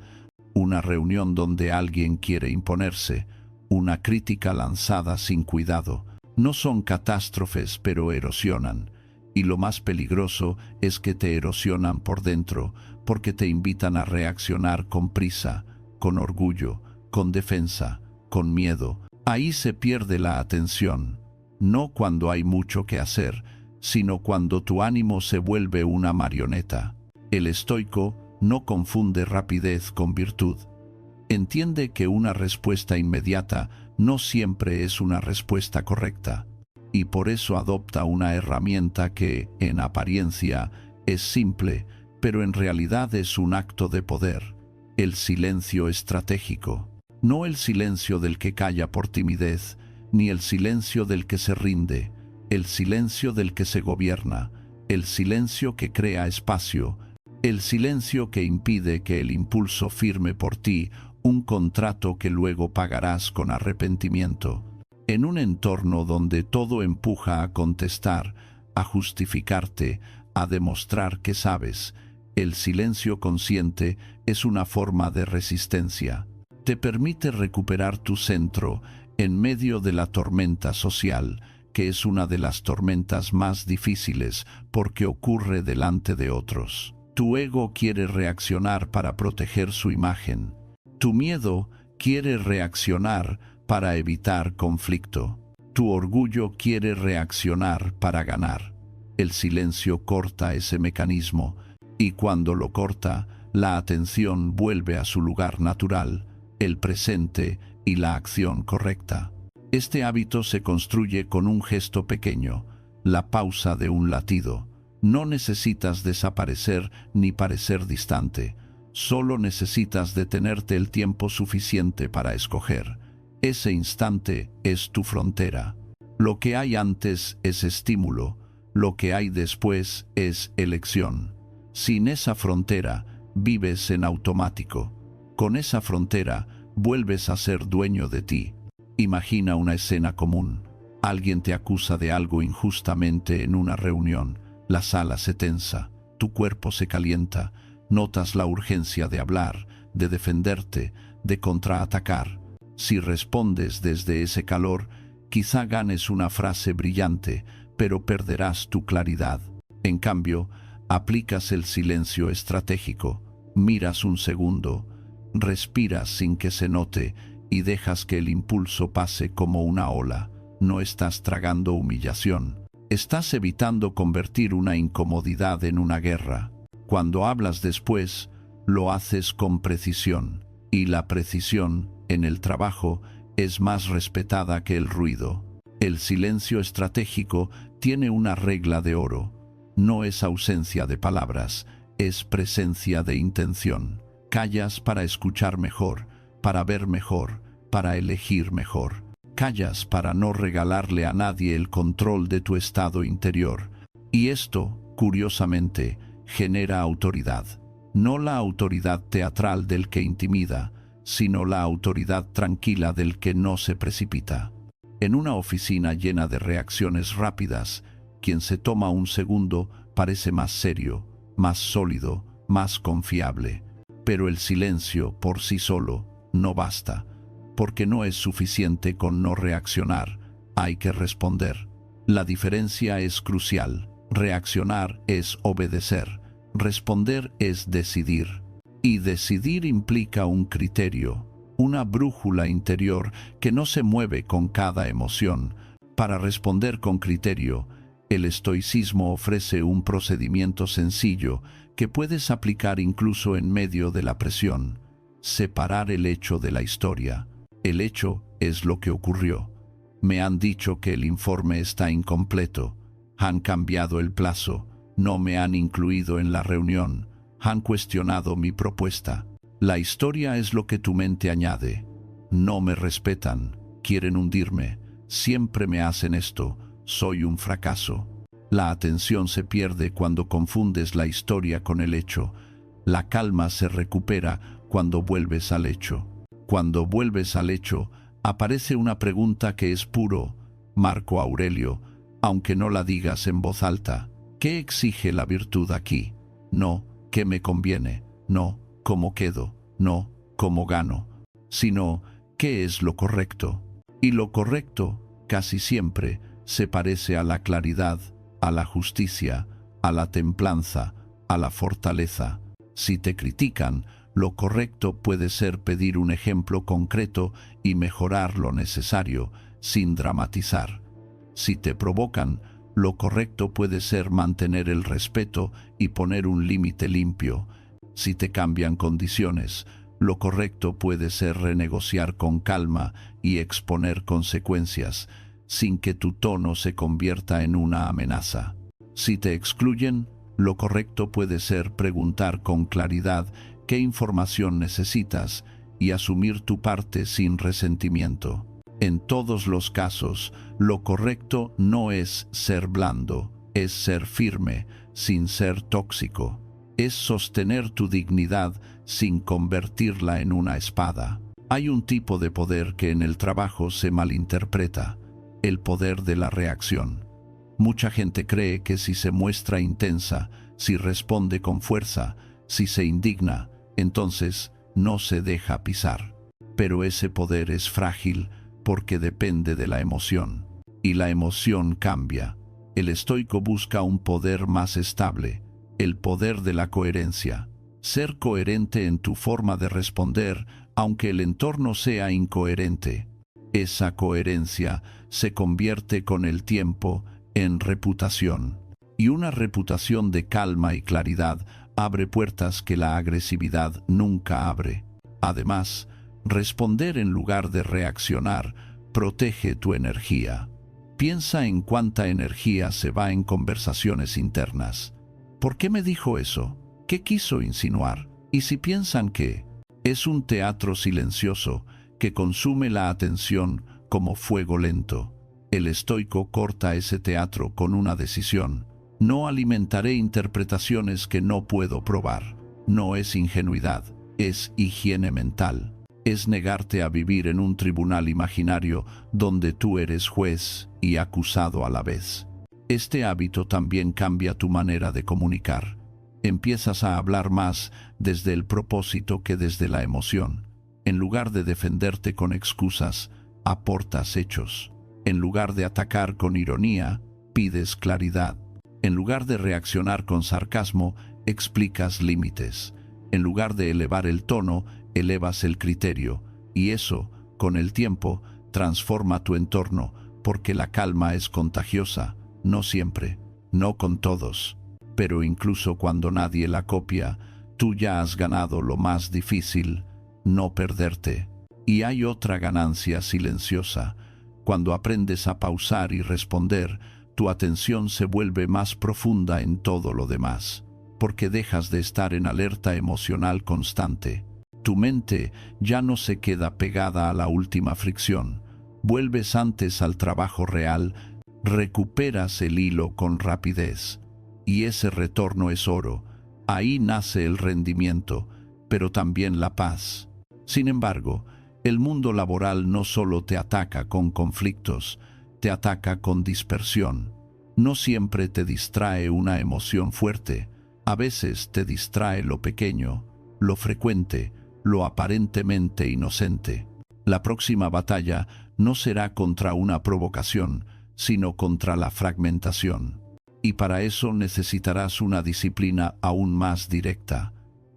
una reunión donde alguien quiere imponerse, una crítica lanzada sin cuidado. No son catástrofes, pero erosionan. Y lo más peligroso es que te erosionan por dentro, porque te invitan a reaccionar con prisa, con orgullo, con defensa, con miedo. Ahí se pierde la atención, no cuando hay mucho que hacer, sino cuando tu ánimo se vuelve una marioneta. El estoico no confunde rapidez con virtud. Entiende que una respuesta inmediata no siempre es una respuesta correcta, y por eso adopta una herramienta que, en apariencia, es simple, pero en realidad es un acto de poder: el silencio estratégico. No el silencio del que calla por timidez, ni el silencio del que se rinde, el silencio del que se gobierna, el silencio que crea espacio, el silencio que impide que el impulso firme por ti un contrato que luego pagarás con arrepentimiento. En un entorno donde todo empuja a contestar, a justificarte, a demostrar que sabes, el silencio consciente es una forma de resistencia. Te permite recuperar tu centro en medio de la tormenta social, que es una de las tormentas más difíciles porque ocurre delante de otros. Tu ego quiere reaccionar para proteger su imagen. Tu miedo quiere reaccionar para evitar conflicto. Tu orgullo quiere reaccionar para ganar. El silencio corta ese mecanismo, y cuando lo corta, la atención vuelve a su lugar natural, el presente y la acción correcta. Este hábito se construye con un gesto pequeño: la pausa de un latido. No necesitas desaparecer ni parecer distante. Solo necesitas detenerte el tiempo suficiente para escoger. Ese instante es tu frontera. Lo que hay antes es estímulo, lo que hay después es elección. Sin esa frontera, vives en automático. Con esa frontera, vuelves a ser dueño de ti. Imagina una escena común. Alguien te acusa de algo injustamente en una reunión. La sala se tensa, tu cuerpo se calienta, notas la urgencia de hablar, de defenderte, de contraatacar. Si respondes desde ese calor, quizá ganes una frase brillante, pero perderás tu claridad. En cambio, aplicas el silencio estratégico, miras un segundo, respiras sin que se note y dejas que el impulso pase como una ola. No estás tragando humillación. Estás evitando convertir una incomodidad en una guerra. Cuando hablas después, lo haces con precisión, y la precisión, en el trabajo, es más respetada que el ruido. El silencio estratégico tiene una regla de oro. No es ausencia de palabras, es presencia de intención. Callas para escuchar mejor, para ver mejor, para elegir mejor. Callas para no regalarle a nadie el control de tu estado interior. Y esto, curiosamente, genera autoridad. No la autoridad teatral del que intimida, sino la autoridad tranquila del que no se precipita. En una oficina llena de reacciones rápidas, quien se toma un segundo parece más serio, más sólido, más confiable. Pero el silencio por sí solo no basta. Porque no es suficiente con no reaccionar, hay que responder. La diferencia es crucial. Reaccionar es obedecer, responder es decidir. Y decidir implica un criterio, una brújula interior que no se mueve con cada emoción. Para responder con criterio, el estoicismo ofrece un procedimiento sencillo que puedes aplicar incluso en medio de la presión. Separar el hecho de la historia. El hecho es lo que ocurrió. Me han dicho que el informe está incompleto. Han cambiado el plazo. No me han incluido en la reunión. Han cuestionado mi propuesta. La historia es lo que tu mente añade. No me respetan. Quieren hundirme. Siempre me hacen esto. Soy un fracaso. La atención se pierde cuando confundes la historia con el hecho. La calma se recupera cuando vuelves al hecho. Cuando vuelves al hecho, aparece una pregunta que es puro, Marco Aurelio, aunque no la digas en voz alta. ¿Qué exige la virtud aquí? No, ¿qué me conviene? No, ¿cómo quedo? No, ¿cómo gano? Sino, ¿qué es lo correcto? Y lo correcto, casi siempre, se parece a la claridad, a la justicia, a la templanza, a la fortaleza. Si te critican, lo correcto puede ser pedir un ejemplo concreto y mejorar lo necesario, sin dramatizar. Si te provocan, lo correcto puede ser mantener el respeto y poner un límite limpio. Si te cambian condiciones, lo correcto puede ser renegociar con calma y exponer consecuencias, sin que tu tono se convierta en una amenaza. Si te excluyen, lo correcto puede ser preguntar con claridad qué información necesitas y asumir tu parte sin resentimiento. En todos los casos, lo correcto no es ser blando, es ser firme, sin ser tóxico. Es sostener tu dignidad sin convertirla en una espada. Hay un tipo de poder que en el trabajo se malinterpreta, el poder de la reacción. Mucha gente cree que si se muestra intensa, si responde con fuerza, si se indigna, entonces no se deja pisar. Pero ese poder es frágil porque depende de la emoción. Y la emoción cambia. El estoico busca un poder más estable, el poder de la coherencia. Ser coherente en tu forma de responder, aunque el entorno sea incoherente. Esa coherencia se convierte con el tiempo en reputación. Y una reputación de calma y claridad abre puertas que la agresividad nunca abre. Además, responder en lugar de reaccionar protege tu energía. Piensa en cuánta energía se va en conversaciones internas. ¿Por qué me dijo eso? ¿Qué quiso insinuar? Y si piensan que es un teatro silencioso que consume la atención como fuego lento, el estoico corta ese teatro con una decisión. No alimentaré interpretaciones que no puedo probar. No es ingenuidad, es higiene mental. Es negarte a vivir en un tribunal imaginario donde tú eres juez y acusado a la vez. Este hábito también cambia tu manera de comunicar. Empiezas a hablar más desde el propósito que desde la emoción. En lugar de defenderte con excusas, aportas hechos. En lugar de atacar con ironía, pides claridad. En lugar de reaccionar con sarcasmo, explicas límites. En lugar de elevar el tono, elevas el criterio. Y eso, con el tiempo, transforma tu entorno, porque la calma es contagiosa. No siempre, no con todos. Pero incluso cuando nadie la copia, tú ya has ganado lo más difícil, no perderte. Y hay otra ganancia silenciosa. Cuando aprendes a pausar y responder, tu atención se vuelve más profunda en todo lo demás, porque dejas de estar en alerta emocional constante. Tu mente ya no se queda pegada a la última fricción. Vuelves antes al trabajo real, recuperas el hilo con rapidez. Y ese retorno es oro. Ahí nace el rendimiento, pero también la paz. Sin embargo, el mundo laboral no solo te ataca con conflictos, te ataca con dispersión. No siempre te distrae una emoción fuerte. A veces te distrae lo pequeño, lo frecuente, lo aparentemente inocente. La próxima batalla no será contra una provocación, sino contra la fragmentación. Y para eso necesitarás una disciplina aún más directa.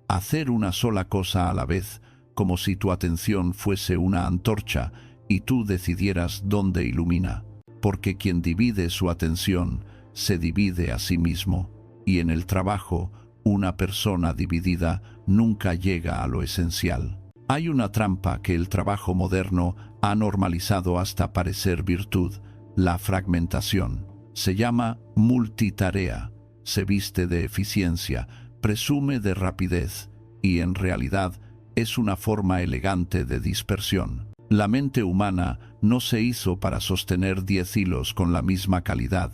Hacer una sola cosa a la vez, como si tu atención fuese una antorcha y tú decidieras dónde ilumina. Porque quien divide su atención se divide a sí mismo. Y en el trabajo, una persona dividida nunca llega a lo esencial. Hay una trampa que el trabajo moderno ha normalizado hasta parecer virtud: la fragmentación. Se llama multitarea, se viste de eficiencia, presume de rapidez y en realidad es una forma elegante de dispersión. La mente humana no se hizo para sostener 10 hilos con la misma calidad,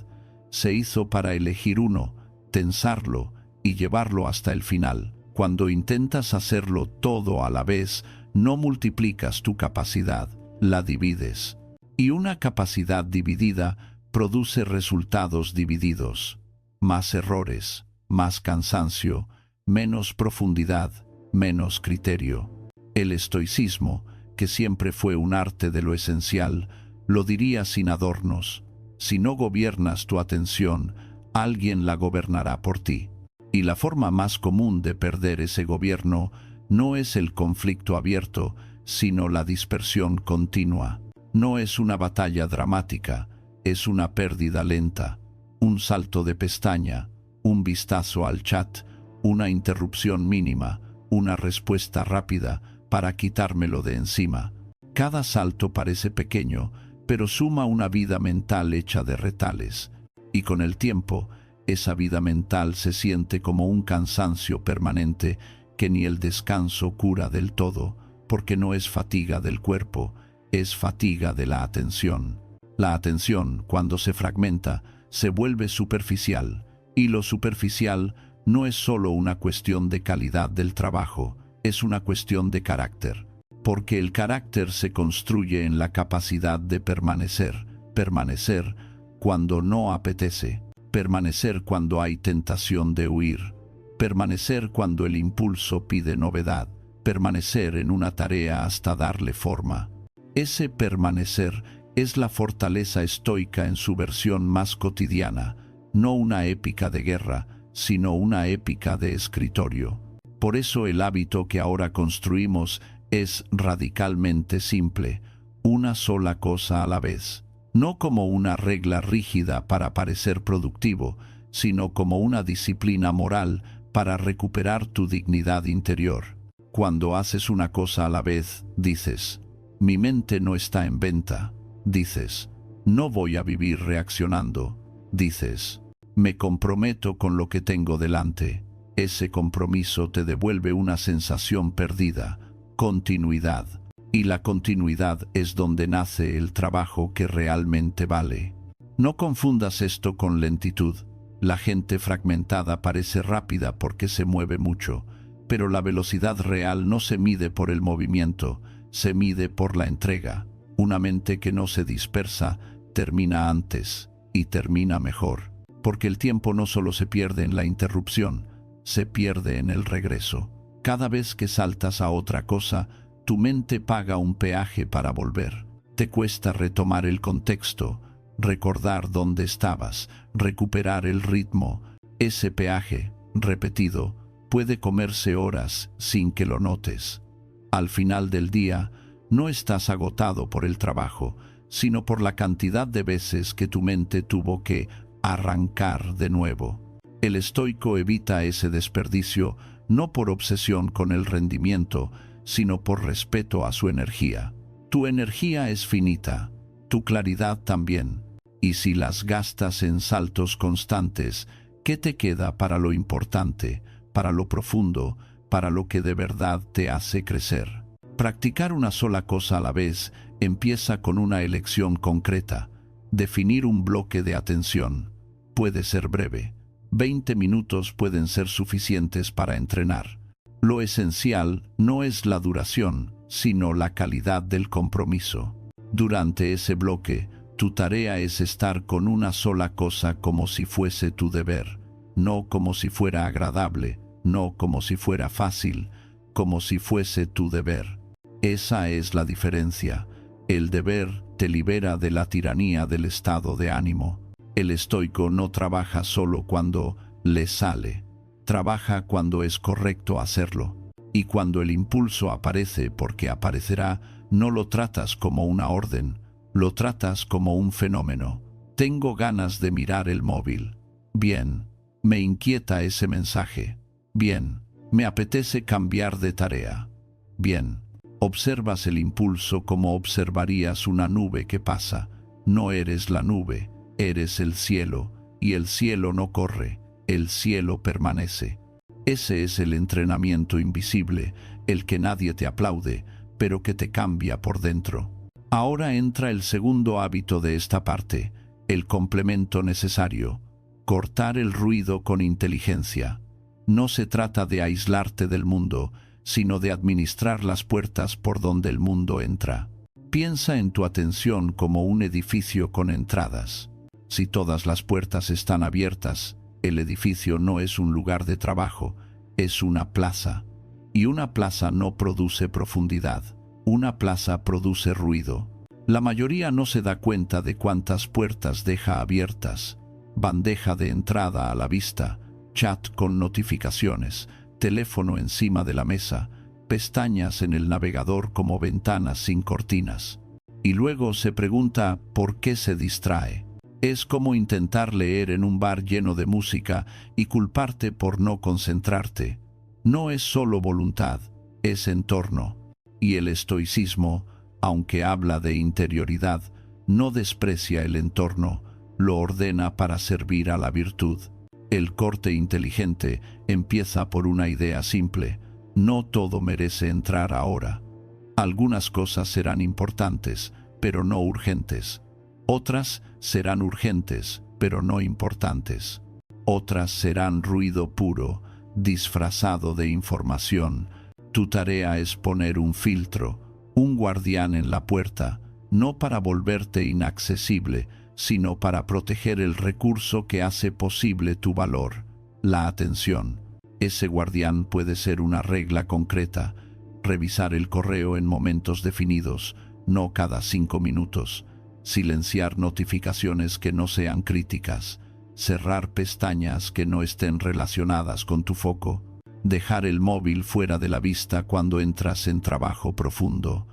se hizo para elegir uno, tensarlo y llevarlo hasta el final. Cuando intentas hacerlo todo a la vez, no multiplicas tu capacidad, la divides. Y una capacidad dividida produce resultados divididos. Más errores, más cansancio, menos profundidad, menos criterio. El estoicismo, que siempre fue un arte de lo esencial, lo diría sin adornos: si no gobiernas tu atención, alguien la gobernará por ti. Y la forma más común de perder ese gobierno no es el conflicto abierto, sino la dispersión continua. No es una batalla dramática, es una pérdida lenta, un salto de pestaña, un vistazo al chat, una interrupción mínima, una respuesta rápida para quitármelo de encima. Cada salto parece pequeño, pero suma una vida mental hecha de retales. Y con el tiempo, esa vida mental se siente como un cansancio permanente que ni el descanso cura del todo, porque no es fatiga del cuerpo, es fatiga de la atención. La atención, cuando se fragmenta, se vuelve superficial, y lo superficial no es solo una cuestión de calidad del trabajo, es una cuestión de carácter. Porque el carácter se construye en la capacidad de permanecer cuando no apetece, permanecer cuando hay tentación de huir, permanecer cuando el impulso pide novedad, permanecer en una tarea hasta darle forma. Ese permanecer es la fortaleza estoica en su versión más cotidiana, no una épica de guerra, sino una épica de escritorio. Por eso el hábito que ahora construimos es radicalmente simple: una sola cosa a la vez. No como una regla rígida para parecer productivo, sino como una disciplina moral para recuperar tu dignidad interior. Cuando haces una cosa a la vez, dices: mi mente no está en venta. Dices: No voy a vivir reaccionando. Dices, me comprometo con lo que tengo delante. Ese compromiso te devuelve una sensación perdida, continuidad. Y la continuidad es donde nace el trabajo que realmente vale. No confundas esto con lentitud. La gente fragmentada parece rápida porque se mueve mucho, pero la velocidad real no se mide por el movimiento, se mide por la entrega. Una mente que no se dispersa termina antes y termina mejor, porque el tiempo no solo se pierde en la interrupción, se pierde en el regreso. Cada vez que saltas a otra cosa, tu mente paga un peaje para volver. Te cuesta retomar el contexto, recordar dónde estabas, recuperar el ritmo. Ese peaje, repetido, puede comerse horas sin que lo notes. Al final del día, no estás agotado por el trabajo, sino por la cantidad de veces que tu mente tuvo que arrancar de nuevo. El estoico evita ese desperdicio no por obsesión con el rendimiento, sino por respeto a su energía. Tu energía es finita, tu claridad también, y si las gastas en saltos constantes, ¿qué te queda para lo importante, para lo profundo, para lo que de verdad te hace crecer? Practicar una sola cosa a la vez empieza con una elección concreta, definir un bloque de atención. Puede ser breve, 20 minutos pueden ser suficientes para entrenar. Lo esencial no es la duración, sino la calidad del compromiso. Durante ese bloque, tu tarea es estar con una sola cosa como si fuese tu deber, no como si fuera agradable, no como si fuera fácil, como si fuese tu deber. Esa es la diferencia. El deber te libera de la tiranía del estado de ánimo. El estoico no trabaja solo cuando le sale, trabaja cuando es correcto hacerlo. Y cuando el impulso aparece, porque aparecerá, no lo tratas como una orden, lo tratas como un fenómeno. Tengo ganas de mirar el móvil. Bien, me inquieta ese mensaje. Bien, me apetece cambiar de tarea. Bien, observas el impulso como observarías una nube que pasa. No eres la nube, eres el cielo, y el cielo no corre, el cielo permanece. Ese es el entrenamiento invisible, el que nadie te aplaude, pero que te cambia por dentro. Ahora entra el segundo hábito de esta parte, el complemento necesario, cortar el ruido con inteligencia. No se trata de aislarte del mundo, sino de administrar las puertas por donde el mundo entra. Piensa en tu atención como un edificio con entradas. Si todas las puertas están abiertas, el edificio no es un lugar de trabajo, es una plaza. Y una plaza no produce profundidad, una plaza produce ruido. La mayoría no se da cuenta de cuántas puertas deja abiertas. Bandeja de entrada a la vista, chat con notificaciones, teléfono encima de la mesa, pestañas en el navegador como ventanas sin cortinas. Y luego se pregunta por qué se distrae. Es como intentar leer en un bar lleno de música y culparte por no concentrarte. No es solo voluntad, es entorno. Y el estoicismo, aunque habla de interioridad, no desprecia el entorno, lo ordena para servir a la virtud. El corte inteligente empieza por una idea simple: no todo merece entrar ahora. Algunas cosas serán importantes, pero no urgentes. Otras serán urgentes, pero no importantes. Otras serán ruido puro, disfrazado de información. Tu tarea es poner un filtro, un guardián en la puerta, no para volverte inaccesible, sino para proteger el recurso que hace posible tu valor, la atención. Ese guardián puede ser una regla concreta: revisar el correo en momentos definidos, no cada 5 minutos. Silenciar notificaciones que no sean críticas, cerrar pestañas que no estén relacionadas con tu foco, dejar el móvil fuera de la vista cuando entras en trabajo profundo.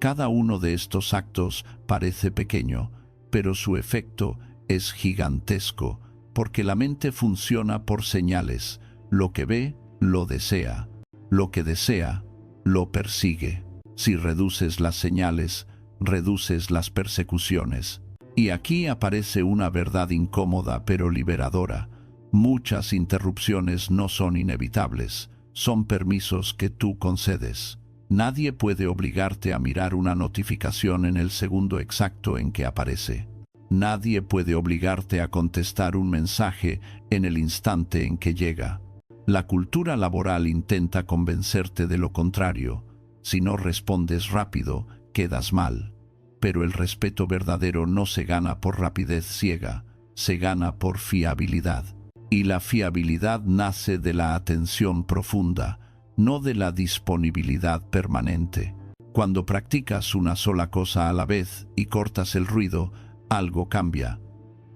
Cada uno de estos actos parece pequeño, pero su efecto es gigantesco, porque la mente funciona por señales. Lo que ve, lo desea. Lo que desea, lo persigue. Si reduces las señales, reduces las persecuciones. Y aquí aparece una verdad incómoda pero liberadora. Muchas interrupciones no son inevitables, son permisos que tú concedes. Nadie puede obligarte a mirar una notificación en el segundo exacto en que aparece. Nadie puede obligarte a contestar un mensaje en el instante en que llega. La cultura laboral intenta convencerte de lo contrario. Si no respondes rápido, quedas mal. Pero el respeto verdadero no se gana por rapidez ciega, se gana por fiabilidad. Y la fiabilidad nace de la atención profunda, no de la disponibilidad permanente. Cuando practicas una sola cosa a la vez y cortas el ruido, algo cambia.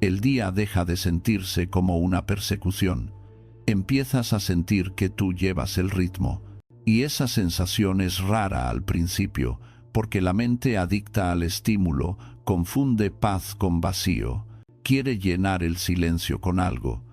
El día deja de sentirse como una persecución. Empiezas a sentir que tú llevas el ritmo. Y esa sensación es rara al principio, porque la mente adicta al estímulo confunde paz con vacío. Quiere llenar el silencio con algo.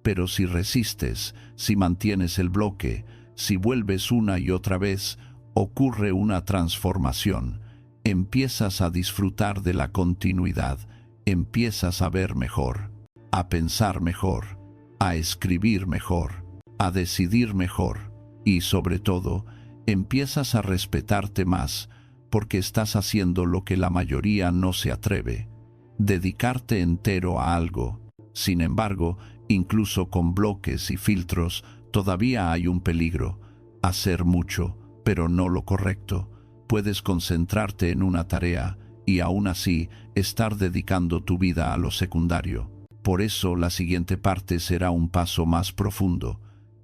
Pero si resistes, si mantienes el bloque, si vuelves una y otra vez, ocurre una transformación. Empiezas a disfrutar de la continuidad, empiezas a ver mejor, a pensar mejor, a escribir mejor, a decidir mejor y, sobre todo, empiezas a respetarte más porque estás haciendo lo que la mayoría no se atreve, dedicarte entero a algo. Sin embargo, incluso con bloques y filtros, todavía hay un peligro: hacer mucho, pero no lo correcto. Puedes concentrarte en una tarea y aún así estar dedicando tu vida a lo secundario. Por eso la siguiente parte será un paso más profundo.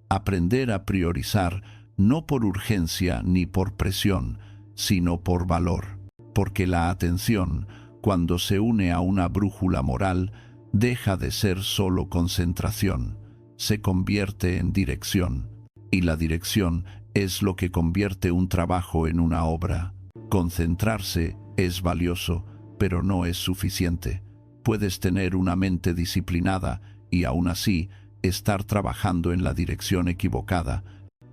Aprender a priorizar no por urgencia ni por presión, sino por valor. Porque la atención, cuando se une a una brújula moral, deja de ser solo concentración, se convierte en dirección. Y la dirección es lo que convierte un trabajo en una obra. Concentrarse es valioso, pero no es suficiente. Puedes tener una mente disciplinada y aún así estar trabajando en la dirección equivocada.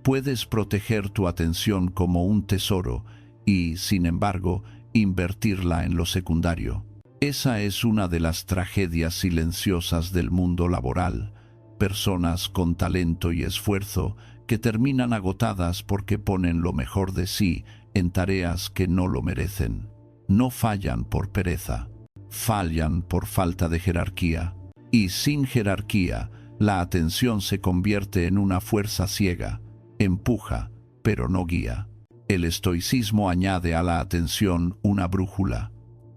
Puedes proteger tu atención como un tesoro y, sin embargo, invertirla en lo secundario. Esa es una de las tragedias silenciosas del mundo laboral. Personas con talento y esfuerzo que terminan agotadas porque ponen lo mejor de sí en tareas que no lo merecen. No fallan por pereza, fallan por falta de jerarquía. Y sin jerarquía, la atención se convierte en una fuerza ciega, empuja, pero no guía. El estoicismo añade a la atención una brújula.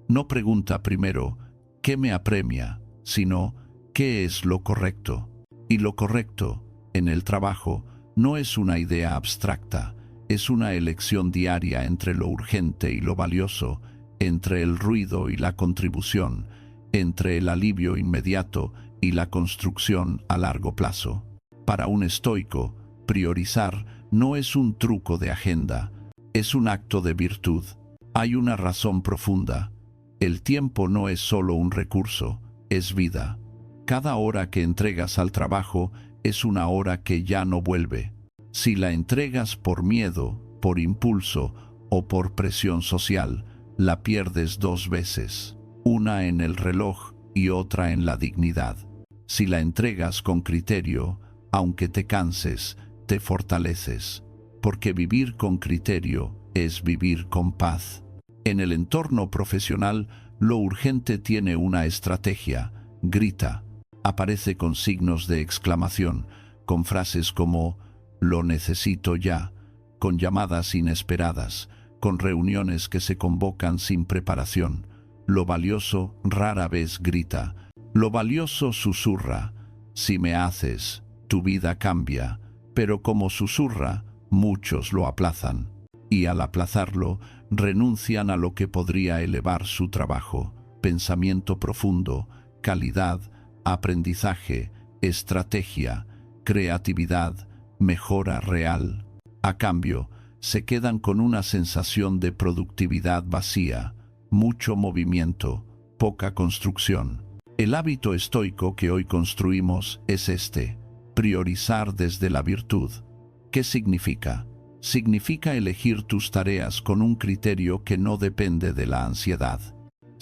No pregunta primero ¿qué me apremia?, sino ¿qué es lo correcto? Y lo correcto, en el trabajo, no es una idea abstracta, es una elección diaria entre lo urgente y lo valioso, entre el ruido y la contribución, entre el alivio inmediato y la construcción a largo plazo. Para un estoico, priorizar no es un truco de agenda, es un acto de virtud. Hay una razón profunda. El tiempo no es solo un recurso, es vida. Cada hora que entregas al trabajo es una hora que ya no vuelve. Si la entregas por miedo, por impulso o por presión social, la pierdes dos veces, una en el reloj y otra en la dignidad. Si la entregas con criterio, aunque te canses, te fortaleces, porque vivir con criterio es vivir con paz. En el entorno profesional, lo urgente tiene una estrategia: grita, aparece con signos de exclamación, con frases como «lo necesito ya», con llamadas inesperadas, con reuniones que se convocan sin preparación. Lo valioso rara vez grita, lo valioso susurra: «si me haces, tu vida cambia», pero como susurra, muchos lo aplazan. Y al aplazarlo, renuncian a lo que podría elevar su trabajo: pensamiento profundo, calidad, aprendizaje, estrategia, creatividad, mejora real. A cambio, se quedan con una sensación de productividad vacía, mucho movimiento, poca construcción. El hábito estoico que hoy construimos es este: priorizar desde la virtud. ¿Qué significa? Significa elegir tus tareas con un criterio que no depende de la ansiedad.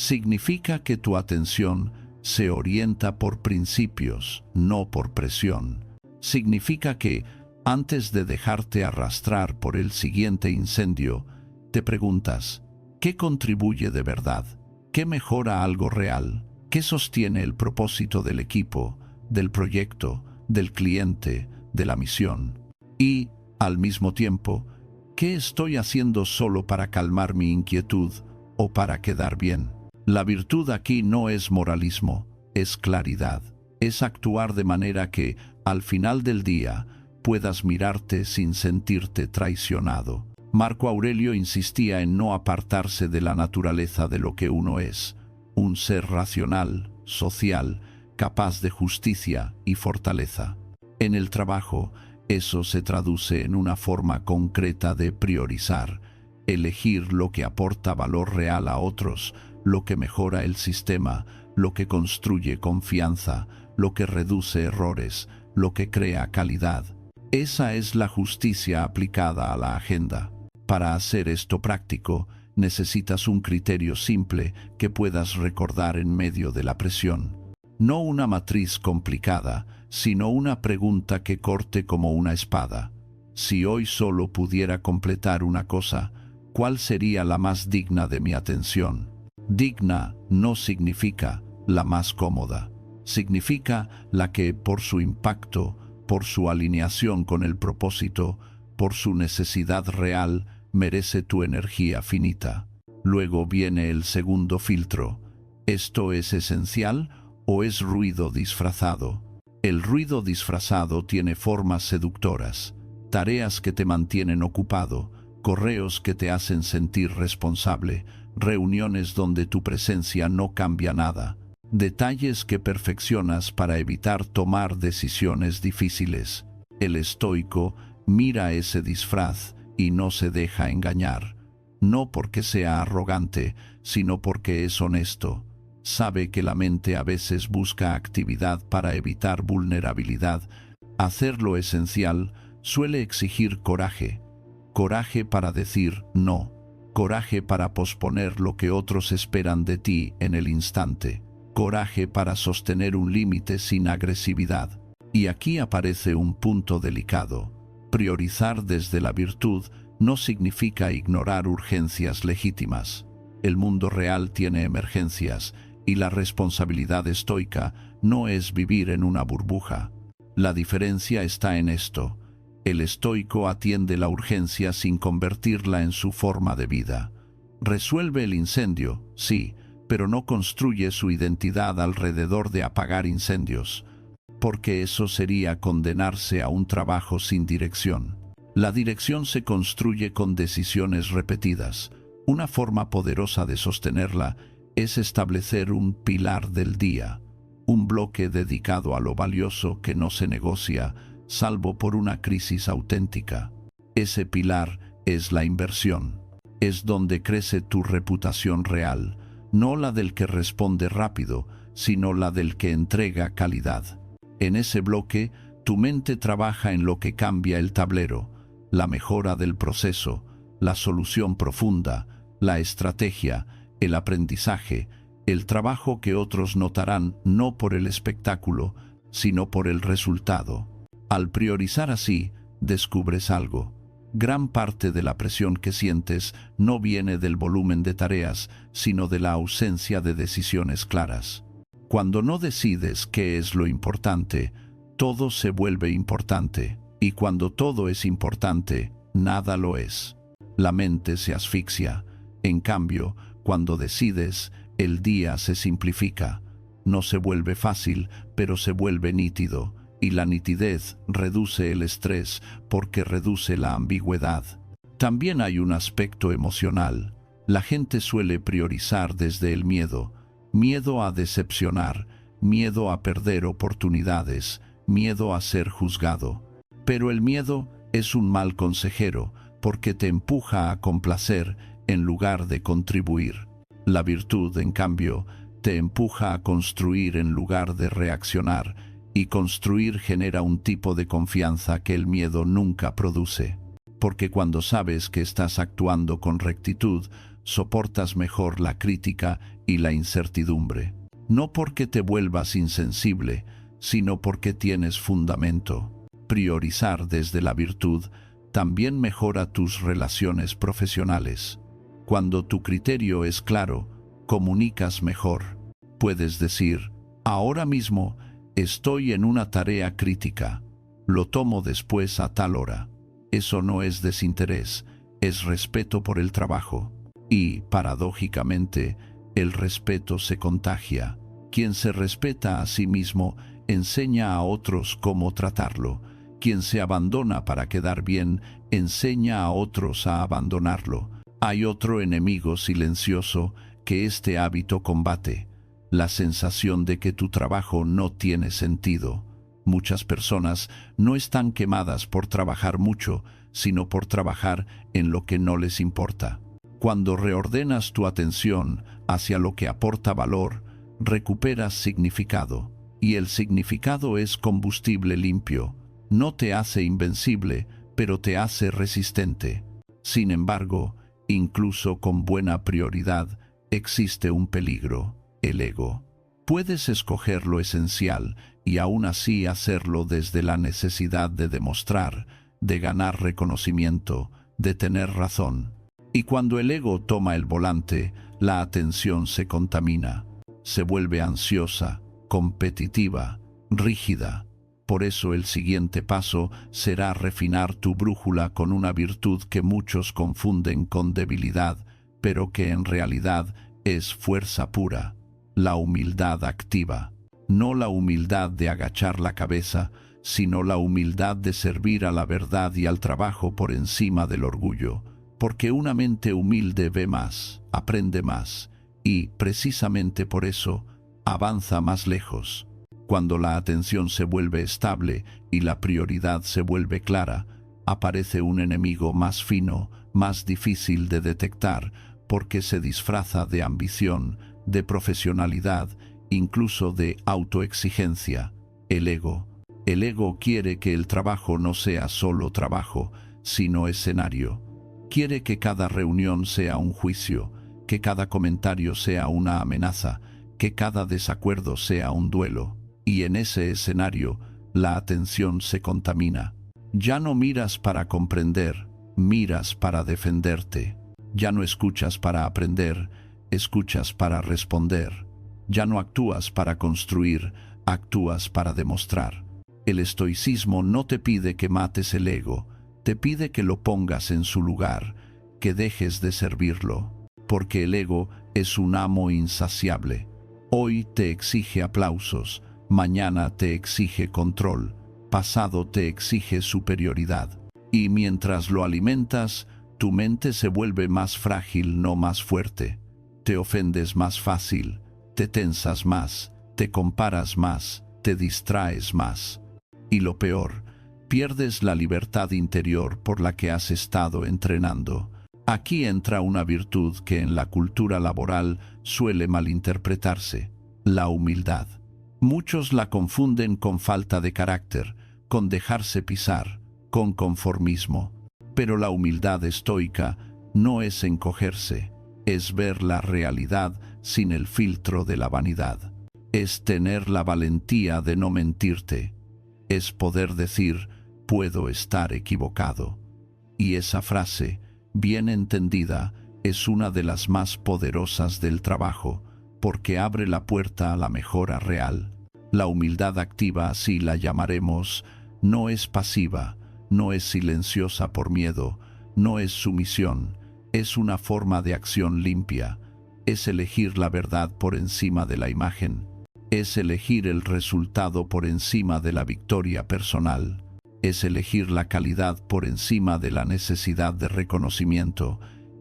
Significa que tu atención se orienta por principios, no por presión. Significa que, antes de dejarte arrastrar por el siguiente incendio, te preguntas, ¿qué contribuye de verdad? ¿Qué mejora algo real? ¿Qué sostiene el propósito del equipo, del proyecto, del cliente, de la misión? Y, al mismo tiempo, ¿qué estoy haciendo solo para calmar mi inquietud o para quedar bien? La virtud aquí no es moralismo, es claridad. Es actuar de manera que, al final del día, puedas mirarte sin sentirte traicionado. Marco Aurelio insistía en no apartarse de la naturaleza de lo que uno es, un ser racional, social, capaz de justicia y fortaleza. En el trabajo, eso se traduce en una forma concreta de priorizar, elegir lo que aporta valor real a otros, lo que mejora el sistema, lo que construye confianza, lo que reduce errores, lo que crea calidad. Esa es la justicia aplicada a la agenda. Para hacer esto práctico, necesitas un criterio simple que puedas recordar en medio de la presión. No una matriz complicada, sino una pregunta que corte como una espada. Si hoy solo pudiera completar una cosa, ¿cuál sería la más digna de mi atención? Digna no significa la más cómoda. Significa la que, por su impacto, por su alineación con el propósito, por su necesidad real, merece tu energía finita. Luego viene el segundo filtro. ¿Esto es esencial o es ruido disfrazado? El ruido disfrazado tiene formas seductoras, tareas que te mantienen ocupado, correos que te hacen sentir responsable, reuniones donde tu presencia no cambia nada, detalles que perfeccionas para evitar tomar decisiones difíciles. El estoico mira ese disfraz y no se deja engañar, no porque sea arrogante, sino porque es honesto. Sabe que la mente a veces busca actividad para evitar vulnerabilidad. Hacer lo esencial suele exigir coraje. Coraje para decir no. Coraje para posponer lo que otros esperan de ti en el instante. Coraje para sostener un límite sin agresividad. Y aquí aparece un punto delicado. Priorizar desde la virtud no significa ignorar urgencias legítimas. El mundo real tiene emergencias y la responsabilidad estoica no es vivir en una burbuja. La diferencia está en esto. El estoico atiende la urgencia sin convertirla en su forma de vida. Resuelve el incendio, sí, pero no construye su identidad alrededor de apagar incendios, porque eso sería condenarse a un trabajo sin dirección. La dirección se construye con decisiones repetidas. Una forma poderosa de sostenerla es establecer un pilar del día, un bloque dedicado a lo valioso que no se negocia, salvo por una crisis auténtica. Ese pilar es la inversión. Es donde crece tu reputación real, no la del que responde rápido, sino la del que entrega calidad. En ese bloque, tu mente trabaja en lo que cambia el tablero, la mejora del proceso, la solución profunda, la estrategia, el aprendizaje, el trabajo que otros notarán no por el espectáculo, sino por el resultado. Al priorizar así, descubres algo. Gran parte de la presión que sientes no viene del volumen de tareas, sino de la ausencia de decisiones claras. Cuando no decides qué es lo importante, todo se vuelve importante, y cuando todo es importante, nada lo es. La mente se asfixia. En cambio, cuando decides, el día se simplifica. No se vuelve fácil, pero se vuelve nítido. Y la nitidez reduce el estrés porque reduce la ambigüedad. También hay un aspecto emocional. La gente suele priorizar desde el miedo. Miedo a decepcionar, miedo a perder oportunidades, miedo a ser juzgado. Pero el miedo es un mal consejero porque te empuja a complacer en lugar de contribuir. La virtud, en cambio, te empuja a construir en lugar de reaccionar, y construir genera un tipo de confianza que el miedo nunca produce. Porque cuando sabes que estás actuando con rectitud, soportas mejor la crítica y la incertidumbre. No porque te vuelvas insensible, sino porque tienes fundamento. Priorizar desde la virtud también mejora tus relaciones profesionales. Cuando tu criterio es claro, comunicas mejor. Puedes decir, ahora mismo estoy en una tarea crítica, lo tomo después a tal hora. Eso no es desinterés, es respeto por el trabajo. Y, paradójicamente, el respeto se contagia. Quien se respeta a sí mismo enseña a otros cómo tratarlo. Quien se abandona para quedar bien enseña a otros a abandonarlo. Hay otro enemigo silencioso que este hábito combate: la sensación de que tu trabajo no tiene sentido. Muchas personas no están quemadas por trabajar mucho, sino por trabajar en lo que no les importa. Cuando reordenas tu atención hacia lo que aporta valor, recuperas significado, y el significado es combustible limpio. No te hace invencible, pero te hace resistente. Sin embargo, incluso con buena prioridad, existe un peligro: el ego. Puedes escoger lo esencial y aún así hacerlo desde la necesidad de demostrar, de ganar reconocimiento, de tener razón. Y cuando el ego toma el volante, la atención se contamina, se vuelve ansiosa, competitiva, rígida. Por eso el siguiente paso será refinar tu brújula con una virtud que muchos confunden con debilidad, pero que en realidad es fuerza pura: la humildad activa. No la humildad de agachar la cabeza, sino la humildad de servir a la verdad y al trabajo por encima del orgullo. Porque una mente humilde ve más, aprende más, y, precisamente por eso, avanza más lejos. Cuando la atención se vuelve estable y la prioridad se vuelve clara, aparece un enemigo más fino, más difícil de detectar, porque se disfraza de ambición, de profesionalidad, incluso de autoexigencia: el ego. El ego quiere que el trabajo no sea solo trabajo, sino escenario. Quiere que cada reunión sea un juicio, que cada comentario sea una amenaza, que cada desacuerdo sea un duelo. Y en ese escenario, la atención se contamina. Ya no miras para comprender, miras para defenderte. Ya no escuchas para aprender, escuchas para responder. Ya no actúas para construir, actúas para demostrar. El estoicismo no te pide que mates el ego, te pide que lo pongas en su lugar, que dejes de servirlo, porque el ego es un amo insaciable. Hoy te exige aplausos, mañana te exige control, pasado te exige superioridad. Y mientras lo alimentas, tu mente se vuelve más frágil, no más fuerte. Te ofendes más fácil, te tensas más, te comparas más, te distraes más. Y lo peor, pierdes la libertad interior por la que has estado entrenando. Aquí entra una virtud que en la cultura laboral suele malinterpretarse: la humildad. Muchos la confunden con falta de carácter, con dejarse pisar, con conformismo. Pero la humildad estoica no es encogerse, es ver la realidad sin el filtro de la vanidad. Es tener la valentía de no mentirte. Es poder decir: puedo estar equivocado. Y esa frase, bien entendida, es una de las más poderosas del trabajo, porque abre la puerta a la mejora real. La humildad activa, así la llamaremos, no es pasiva, no es silenciosa por miedo, no es sumisión, es una forma de acción limpia. Es elegir la verdad por encima de la imagen. Es elegir el resultado por encima de la victoria personal. Es elegir la calidad por encima de la necesidad de reconocimiento.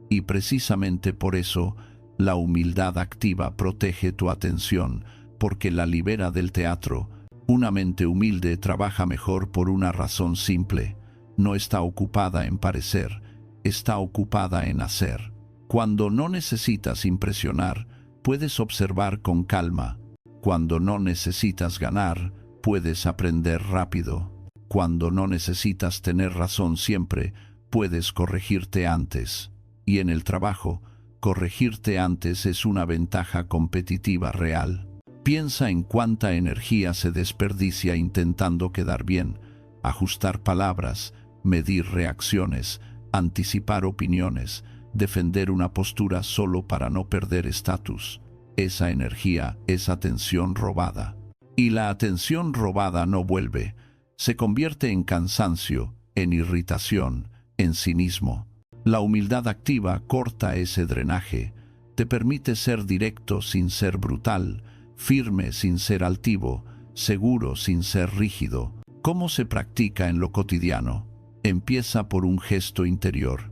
Y precisamente por eso, la humildad activa protege tu atención, porque la libera del teatro. Una mente humilde trabaja mejor por una razón simple: no está ocupada en parecer, está ocupada en hacer. Cuando no necesitas impresionar, puedes observar con calma. Cuando no necesitas ganar, puedes aprender rápido. Cuando no necesitas tener razón siempre, puedes corregirte antes. Y en el trabajo, Corregirte antes es una ventaja competitiva real. Piensa en cuánta energía se desperdicia intentando quedar bien, ajustar palabras, medir reacciones, anticipar opiniones, defender una postura solo para no perder estatus. Esa energía es atención robada. Y la atención robada no vuelve. Se convierte en cansancio, en irritación, en cinismo. La humildad activa corta ese drenaje. Te permite ser directo sin ser brutal, firme sin ser altivo, seguro sin ser rígido. ¿Cómo se practica en lo cotidiano? Empieza por un gesto interior.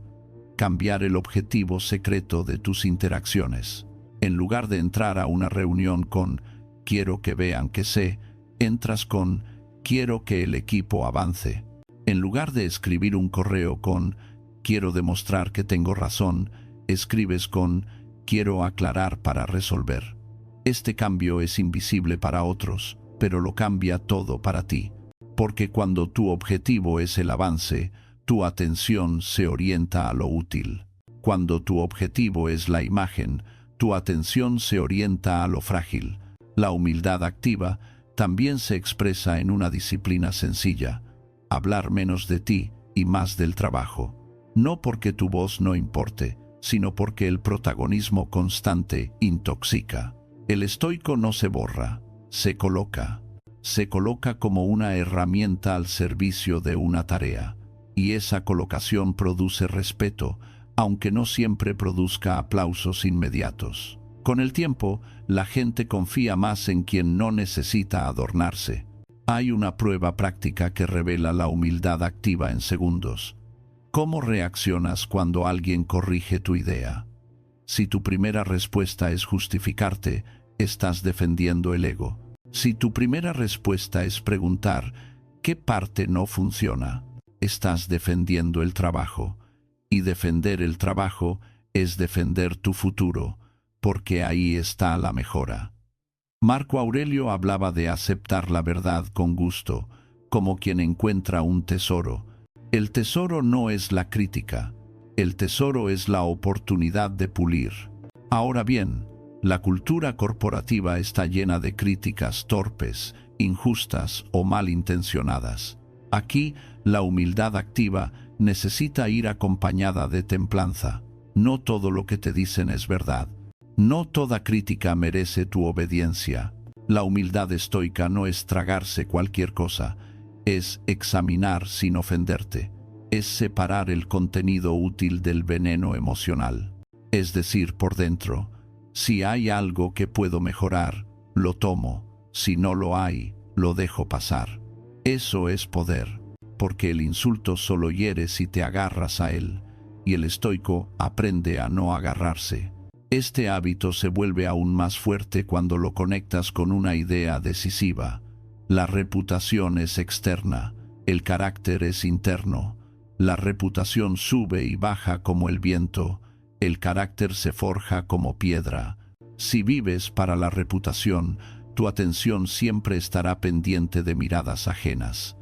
Cambiar el objetivo secreto de tus interacciones. En lugar de entrar a una reunión con «quiero que vean que sé», entras con «quiero que el equipo avance». En lugar de escribir un correo con «quiero demostrar que tengo razón», escribes con «quiero aclarar para resolver». Este cambio es invisible para otros, pero lo cambia todo para ti. Porque cuando tu objetivo es el avance, tu atención se orienta a lo útil. Cuando tu objetivo es la imagen, tu atención se orienta a lo frágil. La humildad activa también se expresa en una disciplina sencilla: hablar menos de ti y más del trabajo. No porque tu voz no importe, sino porque el protagonismo constante intoxica. El estoico no se borra, se coloca. Se coloca como una herramienta al servicio de una tarea. Y esa colocación produce respeto, aunque no siempre produzca aplausos inmediatos. Con el tiempo, la gente confía más en quien no necesita adornarse. Hay una prueba práctica que revela la humildad activa en segundos. ¿Cómo reaccionas cuando alguien corrige tu idea? Si tu primera respuesta es justificarte, estás defendiendo el ego. Si tu primera respuesta es preguntar ¿qué parte no funciona?, estás defendiendo el trabajo. Y defender el trabajo es defender tu futuro, porque ahí está la mejora. Marco Aurelio hablaba de aceptar la verdad con gusto, como quien encuentra un tesoro. El tesoro no es la crítica, el tesoro es la oportunidad de pulir. Ahora bien, la cultura corporativa está llena de críticas torpes, injustas o malintencionadas. Aquí, la humildad activa necesita ir acompañada de templanza. No todo lo que te dicen es verdad. No toda crítica merece tu obediencia. La humildad estoica no es tragarse cualquier cosa, es examinar sin ofenderte. Es separar el contenido útil del veneno emocional. Es decir, por dentro, si hay algo que puedo mejorar, lo tomo. Si no lo hay, lo dejo pasar. Eso es poder, porque el insulto solo hiere si te agarras a él, y el estoico aprende a no agarrarse. Este hábito se vuelve aún más fuerte cuando lo conectas con una idea decisiva. La reputación es externa, el carácter es interno. La reputación sube y baja como el viento, el carácter se forja como piedra. Si vives para la reputación, tu atención siempre estará pendiente de miradas ajenas.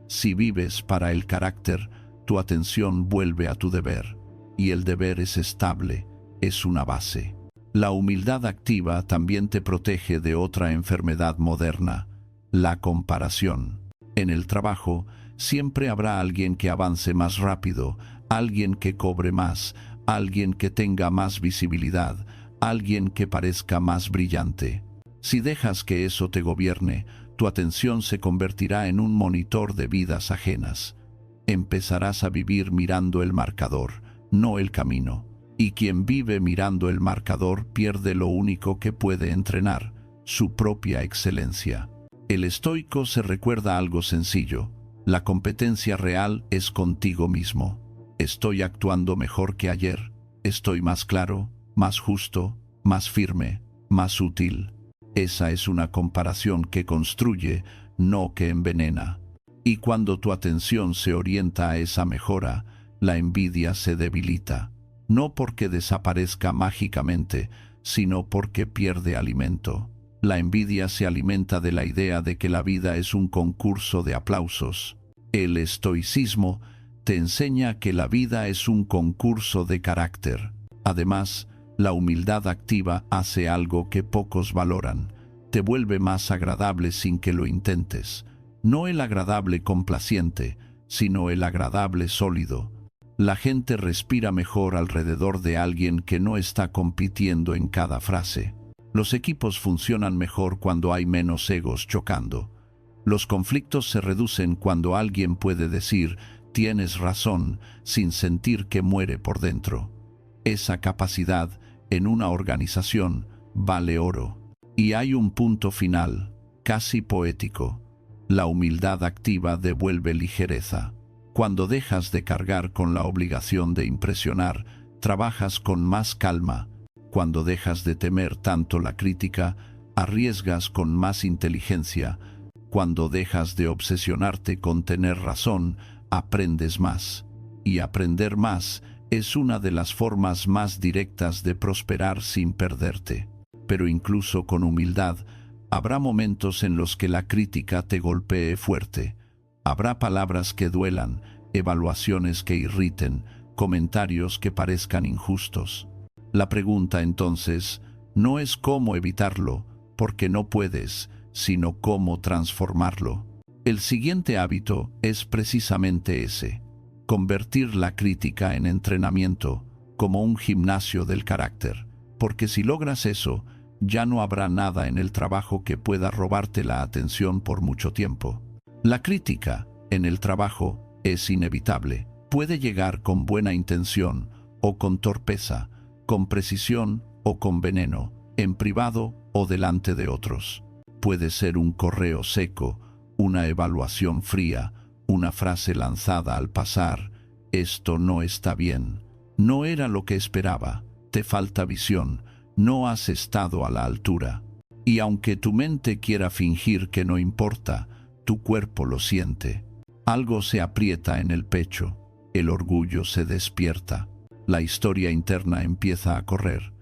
Si vives para el carácter, tu atención vuelve a tu deber, y el deber es estable, es una base. La humildad activa también te protege de otra enfermedad moderna, la comparación. En el trabajo, siempre habrá alguien que avance más rápido, alguien que cobre más, alguien que tenga más visibilidad, alguien que parezca más brillante. Si dejas que eso te gobierne, tu atención se convertirá en un monitor de vidas ajenas. Empezarás a vivir mirando el marcador, no el camino. Y quien vive mirando el marcador pierde lo único que puede entrenar, su propia excelencia. El estoico se recuerda algo sencillo: la competencia real es contigo mismo. Estoy actuando mejor que ayer, estoy más claro, más justo, más firme, más útil. Esa es una comparación que construye, no que envenena. Y cuando tu atención se orienta a esa mejora, la envidia se debilita. No porque desaparezca mágicamente, sino porque pierde alimento. La envidia se alimenta de la idea de que la vida es un concurso de aplausos. El estoicismo te enseña que la vida es un concurso de carácter. Además, La humildad activa hace algo que pocos valoran. Te vuelve más agradable sin que lo intentes. No el agradable complaciente, sino el agradable sólido. La gente respira mejor alrededor de alguien que no está compitiendo en cada frase. Los equipos funcionan mejor cuando hay menos egos chocando. Los conflictos se reducen cuando alguien puede decir «tienes razón» sin sentir que muere por dentro. Esa capacidad, en una organización, vale oro. Y hay un punto final, casi poético. La humildad activa devuelve ligereza. Cuando dejas de cargar con la obligación de impresionar, trabajas con más calma. Cuando dejas de temer tanto la crítica, arriesgas con más inteligencia. Cuando dejas de obsesionarte con tener razón, aprendes más. Y aprender más es una de las formas más directas de prosperar sin perderte. Pero incluso con humildad, habrá momentos en los que la crítica te golpee fuerte. Habrá palabras que duelan, evaluaciones que irriten, comentarios que parezcan injustos. La pregunta entonces no es cómo evitarlo, porque no puedes, sino cómo transformarlo. El siguiente hábito es precisamente ese: convertir la crítica en entrenamiento, como un gimnasio del carácter. Porque si logras eso, ya no habrá nada en el trabajo que pueda robarte la atención por mucho tiempo. La crítica, en el trabajo, es inevitable. Puede llegar con buena intención o con torpeza, con precisión o con veneno, en privado o delante de otros. Puede ser un correo seco, una evaluación fría, una frase lanzada al pasar: «esto no está bien, no era lo que esperaba, te falta visión, no has estado a la altura». Y aunque tu mente quiera fingir que no importa, tu cuerpo lo siente. Algo se aprieta en el pecho, el orgullo se despierta, la historia interna empieza a correr.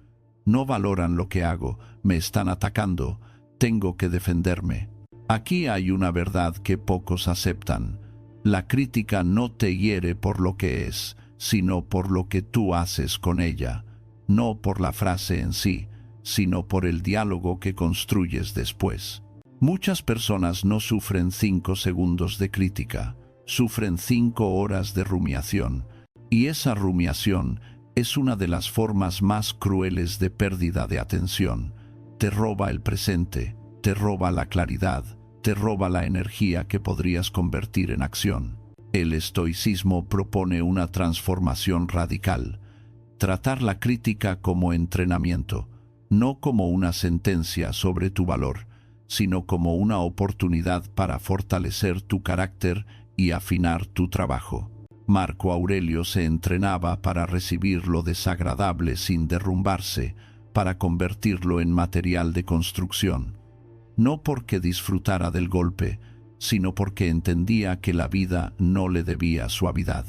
No valoran lo que hago, me están atacando, tengo que defenderme. Aquí hay una verdad que pocos aceptan. La crítica no te hiere por lo que es, sino por lo que tú haces con ella. No por la frase en sí, sino por el diálogo que construyes después. Muchas personas no sufren 5 segundos de crítica, sufren 5 horas de rumiación. Y esa rumiación es una de las formas más crueles de pérdida de atención. Te roba el presente, te roba la claridad, te roba la energía que podrías convertir en acción. El estoicismo propone una transformación radical. Tratar la crítica como entrenamiento, no como una sentencia sobre tu valor, sino como una oportunidad para fortalecer tu carácter y afinar tu trabajo. Marco Aurelio se entrenaba para recibir lo desagradable sin derrumbarse, para convertirlo en material de construcción. No porque disfrutara del golpe, sino porque entendía que la vida no le debía suavidad.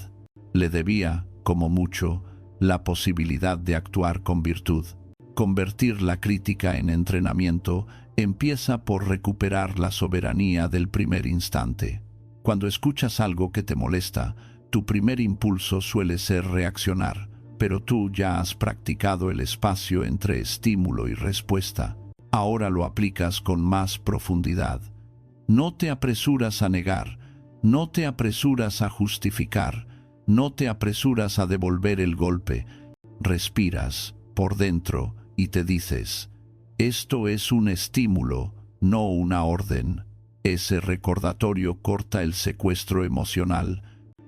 Le debía, como mucho, la posibilidad de actuar con virtud. Convertir la crítica en entrenamiento empieza por recuperar la soberanía del primer instante. Cuando escuchas algo que te molesta, tu primer impulso suele ser reaccionar, pero tú ya has practicado el espacio entre estímulo y respuesta. Ahora lo aplicas con más profundidad. No te apresuras a negar, no te apresuras a justificar, no te apresuras a devolver el golpe. Respiras por dentro y te dices: esto es un estímulo, no una orden. Ese recordatorio corta el secuestro emocional,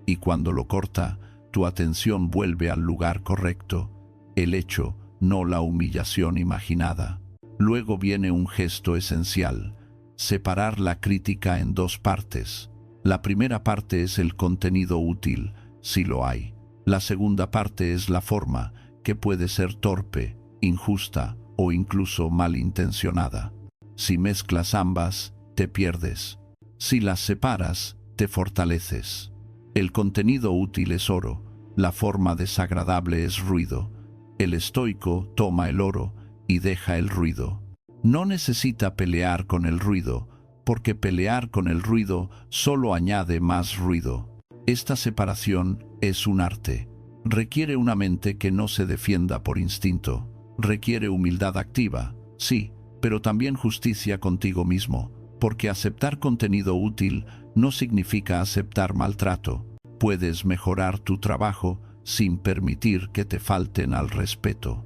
y cuando lo corta, tu atención vuelve al lugar correcto, el hecho, no la humillación imaginada. Luego viene un gesto esencial: separar la crítica en 2 partes. La primera parte es el contenido útil, si lo hay. La segunda parte es la forma, que puede ser torpe, injusta o incluso malintencionada. Si mezclas ambas, te pierdes. Si las separas, te fortaleces. El contenido útil es oro, la forma desagradable es ruido. El estoico toma el oro y deja el ruido. No necesita pelear con el ruido, porque pelear con el ruido solo añade más ruido. Esta separación es un arte. Requiere una mente que no se defienda por instinto, Requiere humildad activa, sí, pero también justicia contigo mismo, porque aceptar contenido útil no significa aceptar maltrato. Puedes mejorar tu trabajo sin permitir que te falten al respeto.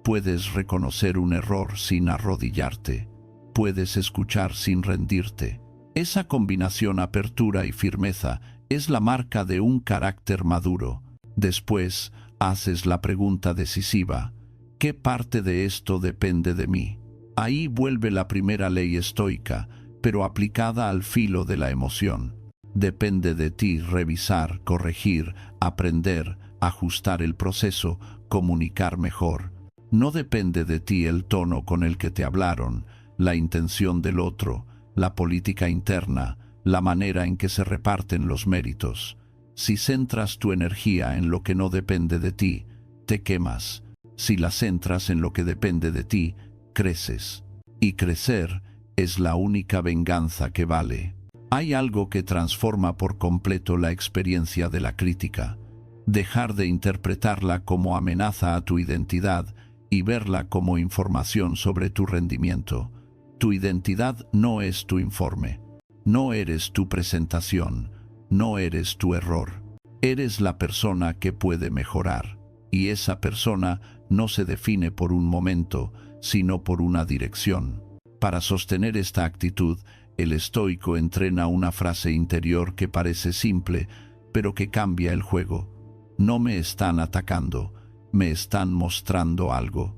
Puedes reconocer un error sin arrodillarte. Puedes escuchar sin rendirte. Esa combinación apertura y firmeza es la marca de un carácter maduro. Después, haces la pregunta decisiva: ¿qué parte de esto depende de mí? Ahí vuelve la primera ley estoica, pero aplicada al filo de la emoción. Depende de ti revisar, corregir, aprender, ajustar el proceso, comunicar mejor. No depende de ti el tono con el que te hablaron, la intención del otro, la política interna, la manera en que se reparten los méritos. Si centras tu energía en lo que no depende de ti, te quemas. Si la centras en lo que depende de ti, creces. Y crecer es la única venganza que vale. Hay algo que transforma por completo la experiencia de la crítica. Dejar de interpretarla como amenaza a tu identidad y verla como información sobre tu rendimiento. Tu identidad no es tu informe. No eres tu presentación. No eres tu error. Eres la persona que puede mejorar. Y esa persona no se define por un momento, sino por una dirección. Para sostener esta actitud, el estoico entrena una frase interior que parece simple, pero que cambia el juego. No me están atacando, me están mostrando algo.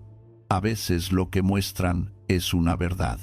A veces lo que muestran es una verdad.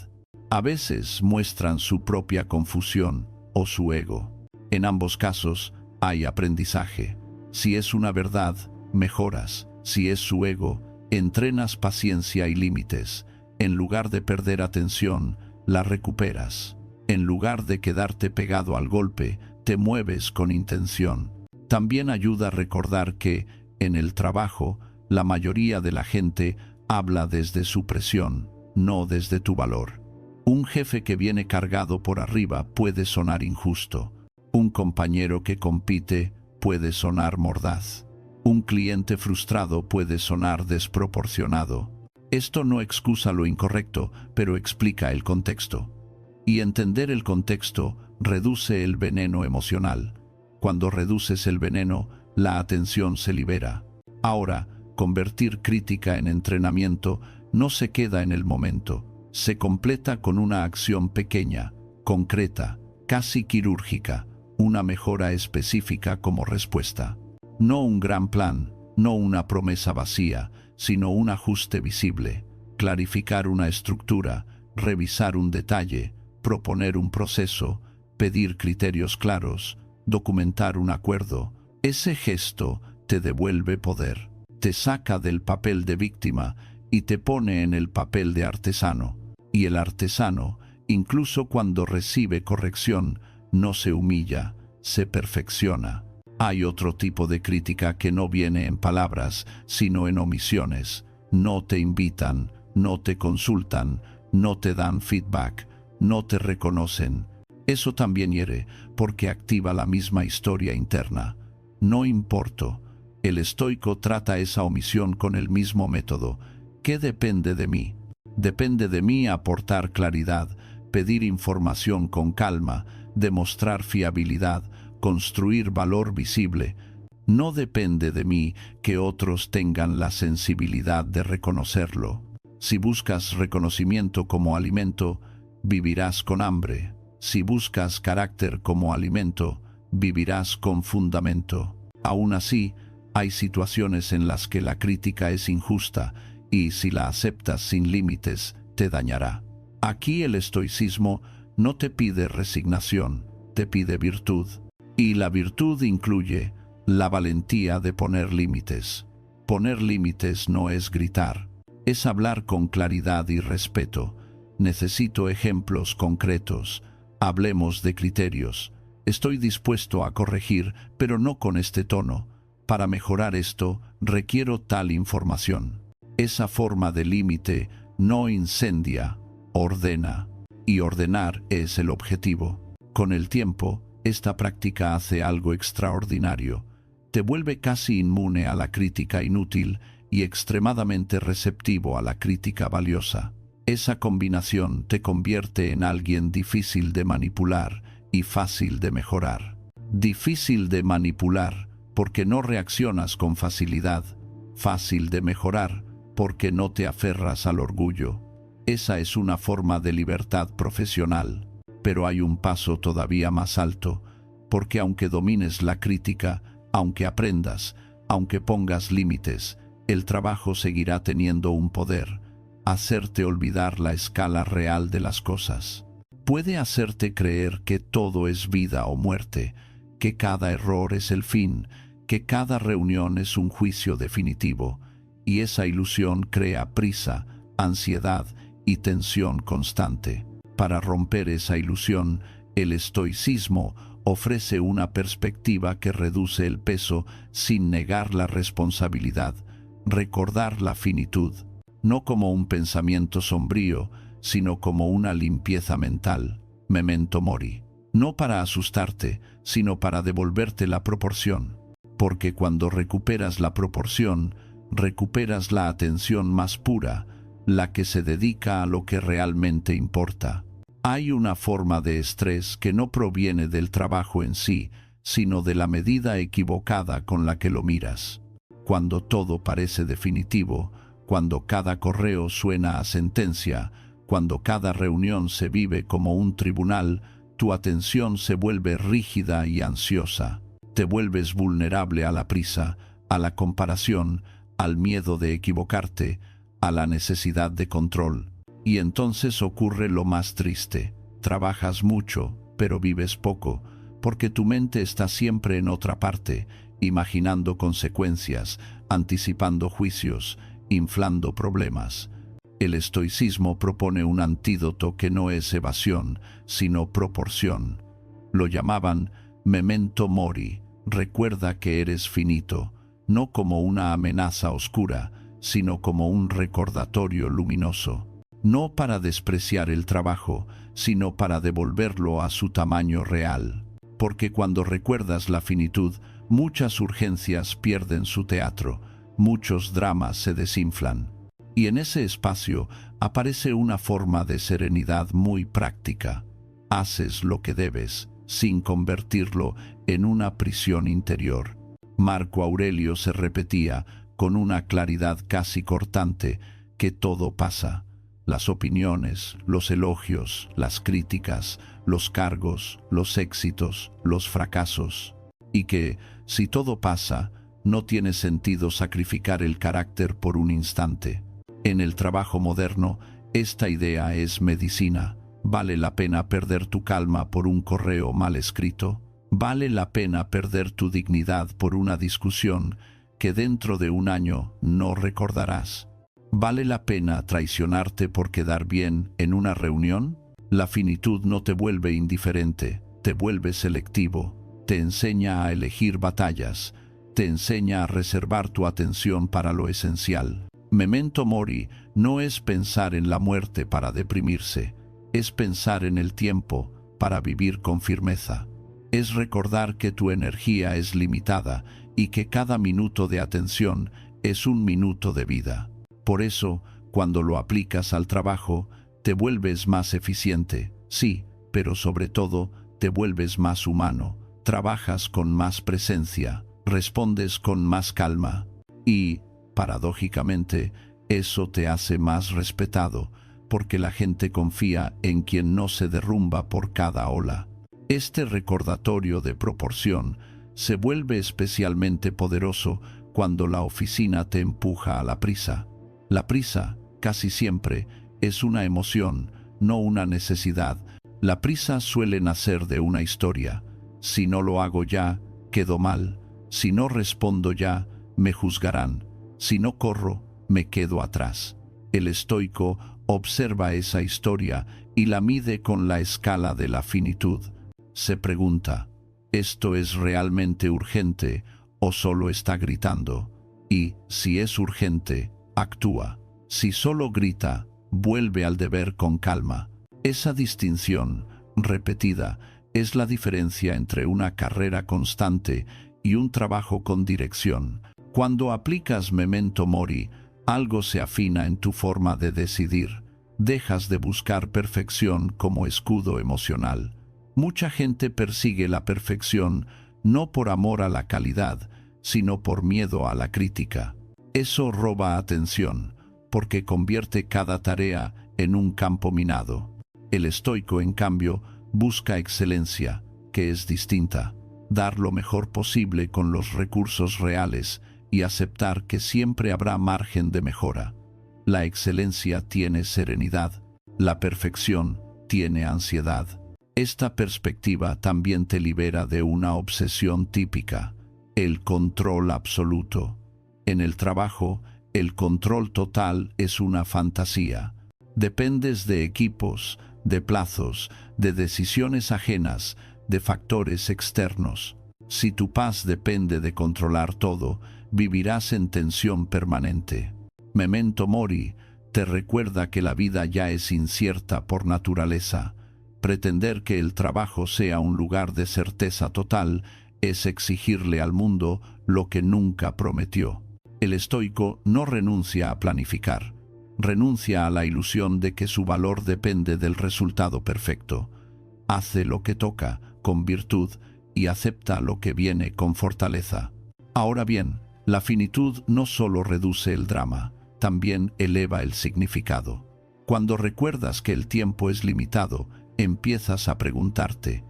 A veces muestran su propia confusión o su ego. En ambos casos hay aprendizaje. Si es una verdad, mejoras. Si es su ego, entrenas paciencia y límites. En lugar de perder atención, la recuperas. En lugar de quedarte pegado al golpe, te mueves con intención. También ayuda a recordar que, en el trabajo, la mayoría de la gente habla desde su presión, no desde tu valor. Un jefe que viene cargado por arriba puede sonar injusto. Un compañero que compite puede sonar mordaz. Un cliente frustrado puede sonar desproporcionado. Esto no excusa lo incorrecto, pero explica el contexto. Y entender el contexto reduce el veneno emocional. Cuando reduces el veneno, la atención se libera. Ahora, convertir crítica en entrenamiento no se queda en el momento. Se completa con una acción pequeña, concreta, casi quirúrgica, una mejora específica como respuesta. No un gran plan, no una promesa vacía, sino un ajuste visible. Clarificar una estructura, revisar un detalle, proponer un proceso, pedir criterios claros, documentar un acuerdo. Ese gesto te devuelve poder, te saca del papel de víctima y te pone en el papel de artesano. Y el artesano, incluso cuando recibe corrección, no se humilla, se perfecciona. Hay otro tipo de crítica que no viene en palabras, sino en omisiones. No te invitan, no te consultan, no te dan feedback, no te reconocen. Eso también hiere, porque activa la misma historia interna. No importo. El estoico trata esa omisión con el mismo método. ¿Qué depende de mí? Depende de mí aportar claridad, pedir información con calma, demostrar fiabilidad, construir valor visible. No depende de mí que otros tengan la sensibilidad de reconocerlo. Si buscas reconocimiento como alimento, vivirás con hambre. Si buscas carácter como alimento, vivirás con fundamento. Aún así, hay situaciones en las que la crítica es injusta y si la aceptas sin límites, te dañará. Aquí el estoicismo no te pide resignación, te pide virtud. Y la virtud incluye la valentía de poner límites. Poner límites no es gritar, es hablar con claridad y respeto. Necesito ejemplos concretos. Hablemos de criterios. Estoy dispuesto a corregir, pero no con este tono. Para mejorar esto, requiero tal información. Esa forma de límite no incendia, ordena. Y ordenar es el objetivo. Con el tiempo, esta práctica hace algo extraordinario. Te vuelve casi inmune a la crítica inútil y extremadamente receptivo a la crítica valiosa. Esa combinación te convierte en alguien difícil de manipular y fácil de mejorar. Difícil de manipular porque no reaccionas con facilidad. Fácil de mejorar porque no te aferras al orgullo. Esa es una forma de libertad profesional. Pero hay un paso todavía más alto, porque aunque domines la crítica, aunque aprendas, aunque pongas límites, el trabajo seguirá teniendo un poder: hacerte olvidar la escala real de las cosas. Puede hacerte creer que todo es vida o muerte, que cada error es el fin, que cada reunión es un juicio definitivo, y esa ilusión crea prisa, ansiedad y tensión constante. Para romper esa ilusión, el estoicismo ofrece una perspectiva que reduce el peso sin negar la responsabilidad, recordar la finitud, no como un pensamiento sombrío, sino como una limpieza mental, memento mori. No para asustarte, sino para devolverte la proporción. Porque cuando recuperas la proporción, recuperas la atención más pura, la que se dedica a lo que realmente importa. Hay una forma de estrés que no proviene del trabajo en sí, sino de la medida equivocada con la que lo miras. Cuando todo parece definitivo, cuando cada correo suena a sentencia, cuando cada reunión se vive como un tribunal, tu atención se vuelve rígida y ansiosa. Te vuelves vulnerable a la prisa, a la comparación, al miedo de equivocarte, a la necesidad de control. Y entonces ocurre lo más triste. Trabajas mucho, pero vives poco, porque tu mente está siempre en otra parte, imaginando consecuencias, anticipando juicios, inflando problemas. El estoicismo propone un antídoto que no es evasión, sino proporción. Lo llamaban memento mori, recuerda que eres finito, no como una amenaza oscura, sino como un recordatorio luminoso. No para despreciar el trabajo, sino para devolverlo a su tamaño real. Porque cuando recuerdas la finitud, muchas urgencias pierden su teatro, muchos dramas se desinflan. Y en ese espacio aparece una forma de serenidad muy práctica. Haces lo que debes, sin convertirlo en una prisión interior. Marco Aurelio se repetía, con una claridad casi cortante, que todo pasa. Las opiniones, los elogios, las críticas, los cargos, los éxitos, los fracasos. Y que, si todo pasa, no tiene sentido sacrificar el carácter por un instante. En el trabajo moderno, esta idea es medicina. ¿Vale la pena perder tu calma por un correo mal escrito? ¿Vale la pena perder tu dignidad por una discusión que dentro de un año no recordarás? ¿Vale la pena traicionarte por quedar bien en una reunión? La finitud no te vuelve indiferente, te vuelve selectivo, te enseña a elegir batallas, te enseña a reservar tu atención para lo esencial. Memento mori no es pensar en la muerte para deprimirse, es pensar en el tiempo para vivir con firmeza. Es recordar que tu energía es limitada y que cada minuto de atención es un minuto de vida. Por eso, cuando lo aplicas al trabajo, te vuelves más eficiente, sí, pero sobre todo, te vuelves más humano, trabajas con más presencia, respondes con más calma y, paradójicamente, eso te hace más respetado, porque la gente confía en quien no se derrumba por cada ola. Este recordatorio de proporción se vuelve especialmente poderoso cuando la oficina te empuja a la prisa. La prisa, casi siempre, es una emoción, no una necesidad. La prisa suele nacer de una historia. Si no lo hago ya, quedo mal. Si no respondo ya, me juzgarán. Si no corro, me quedo atrás. El estoico observa esa historia y la mide con la escala de la finitud. Se pregunta, ¿esto es realmente urgente o solo está gritando? Y, si es urgente, actúa. Si solo grita, vuelve al deber con calma. Esa distinción, repetida, es la diferencia entre una carrera constante y un trabajo con dirección. Cuando aplicas Memento Mori, algo se afina en tu forma de decidir. Dejas de buscar perfección como escudo emocional. Mucha gente persigue la perfección no por amor a la calidad, sino por miedo a la crítica. Eso roba atención, porque convierte cada tarea en un campo minado. El estoico, en cambio, busca excelencia, que es distinta. Dar lo mejor posible con los recursos reales y aceptar que siempre habrá margen de mejora. La excelencia tiene serenidad, la perfección tiene ansiedad. Esta perspectiva también te libera de una obsesión típica, el control absoluto. En el trabajo, el control total es una fantasía. Dependes de equipos, de plazos, de decisiones ajenas, de factores externos. Si tu paz depende de controlar todo, vivirás en tensión permanente. Memento Mori te recuerda que la vida ya es incierta por naturaleza. Pretender que el trabajo sea un lugar de certeza total es exigirle al mundo lo que nunca prometió. El estoico no renuncia a planificar, renuncia a la ilusión de que su valor depende del resultado perfecto. Hace lo que toca con virtud y acepta lo que viene con fortaleza. Ahora bien, la finitud no solo reduce el drama, también eleva el significado. Cuando recuerdas que el tiempo es limitado, empiezas a preguntarte,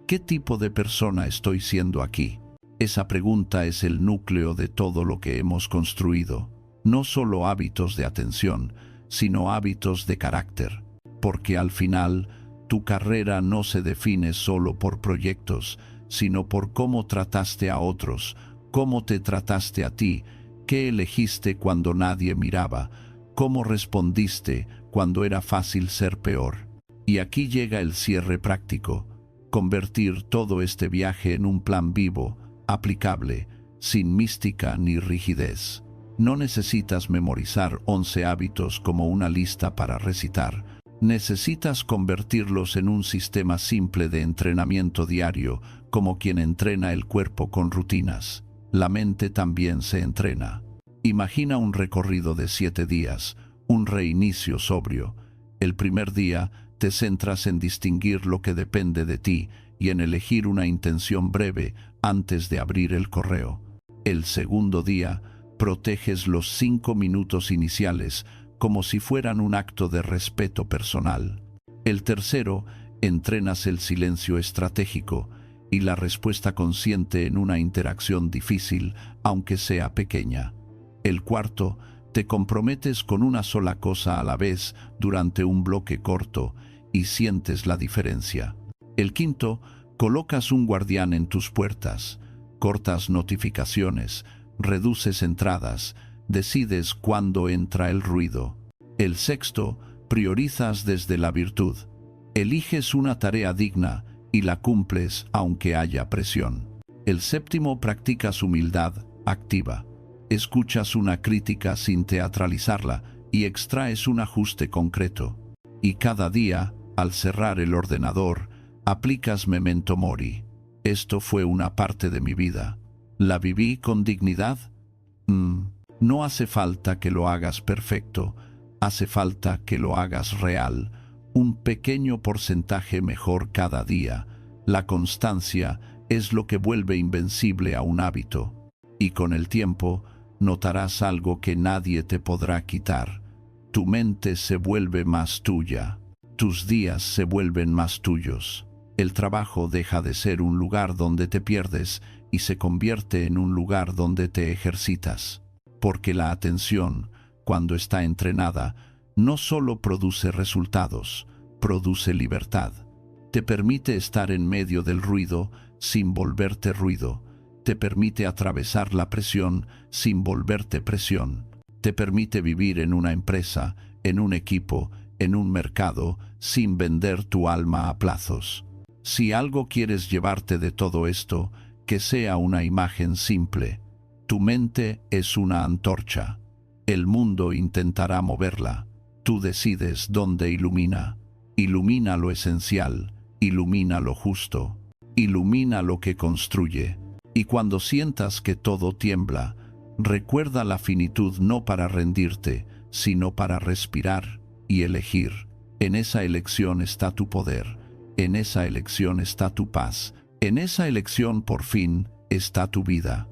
¿qué tipo de persona estoy siendo aquí? Esa pregunta es el núcleo de todo lo que hemos construido, no solo hábitos de atención, sino hábitos de carácter, porque al final, tu carrera no se define solo por proyectos, sino por cómo trataste a otros, cómo te trataste a ti, qué elegiste cuando nadie miraba, cómo respondiste cuando era fácil ser peor. Y aquí llega el cierre práctico, convertir todo este viaje en un plan vivo, aplicable, sin mística ni rigidez. No necesitas memorizar 11 hábitos como una lista para recitar. Necesitas convertirlos en un sistema simple de entrenamiento diario, como quien entrena el cuerpo con rutinas. La mente también se entrena. Imagina un recorrido de 7 días, un reinicio sobrio. El primer día te centras en distinguir lo que depende de ti y en elegir una intención breve antes de abrir el correo. El segundo día, proteges los 5 minutos iniciales como si fueran un acto de respeto personal. El tercero, entrenas el silencio estratégico y la respuesta consciente en una interacción difícil, aunque sea pequeña. El cuarto, te comprometes con una sola cosa a la vez durante un bloque corto y sientes la diferencia. El quinto, colocas un guardián en tus puertas, cortas notificaciones, reduces entradas, decides cuándo entra el ruido. El sexto, priorizas desde la virtud. Eliges una tarea digna y la cumples aunque haya presión. El séptimo, practicas humildad activa. Escuchas una crítica sin teatralizarla y extraes un ajuste concreto. Y cada día, al cerrar el ordenador, aplicas Memento Mori. Esto fue una parte de mi vida. ¿La viví con dignidad? No hace falta que lo hagas perfecto, hace falta que lo hagas real, un pequeño porcentaje mejor cada día. La constancia es lo que vuelve invencible a un hábito. Y con el tiempo, notarás algo que nadie te podrá quitar. Tu mente se vuelve más tuya. Tus días se vuelven más tuyos. El trabajo deja de ser un lugar donde te pierdes y se convierte en un lugar donde te ejercitas. Porque la atención, cuando está entrenada, no solo produce resultados, produce libertad. Te permite estar en medio del ruido sin volverte ruido. Te permite atravesar la presión sin volverte presión. Te permite vivir en una empresa, en un equipo, en un mercado, sin vender tu alma a plazos. Si algo quieres llevarte de todo esto, que sea una imagen simple. Tu mente es una antorcha. El mundo intentará moverla. Tú decides dónde ilumina. Ilumina lo esencial, ilumina lo justo, ilumina lo que construye. Y cuando sientas que todo tiembla, Recuerda la finitud no para rendirte, sino para respirar y elegir. En esa elección está tu poder, en esa elección está tu paz, en esa elección por fin está tu vida.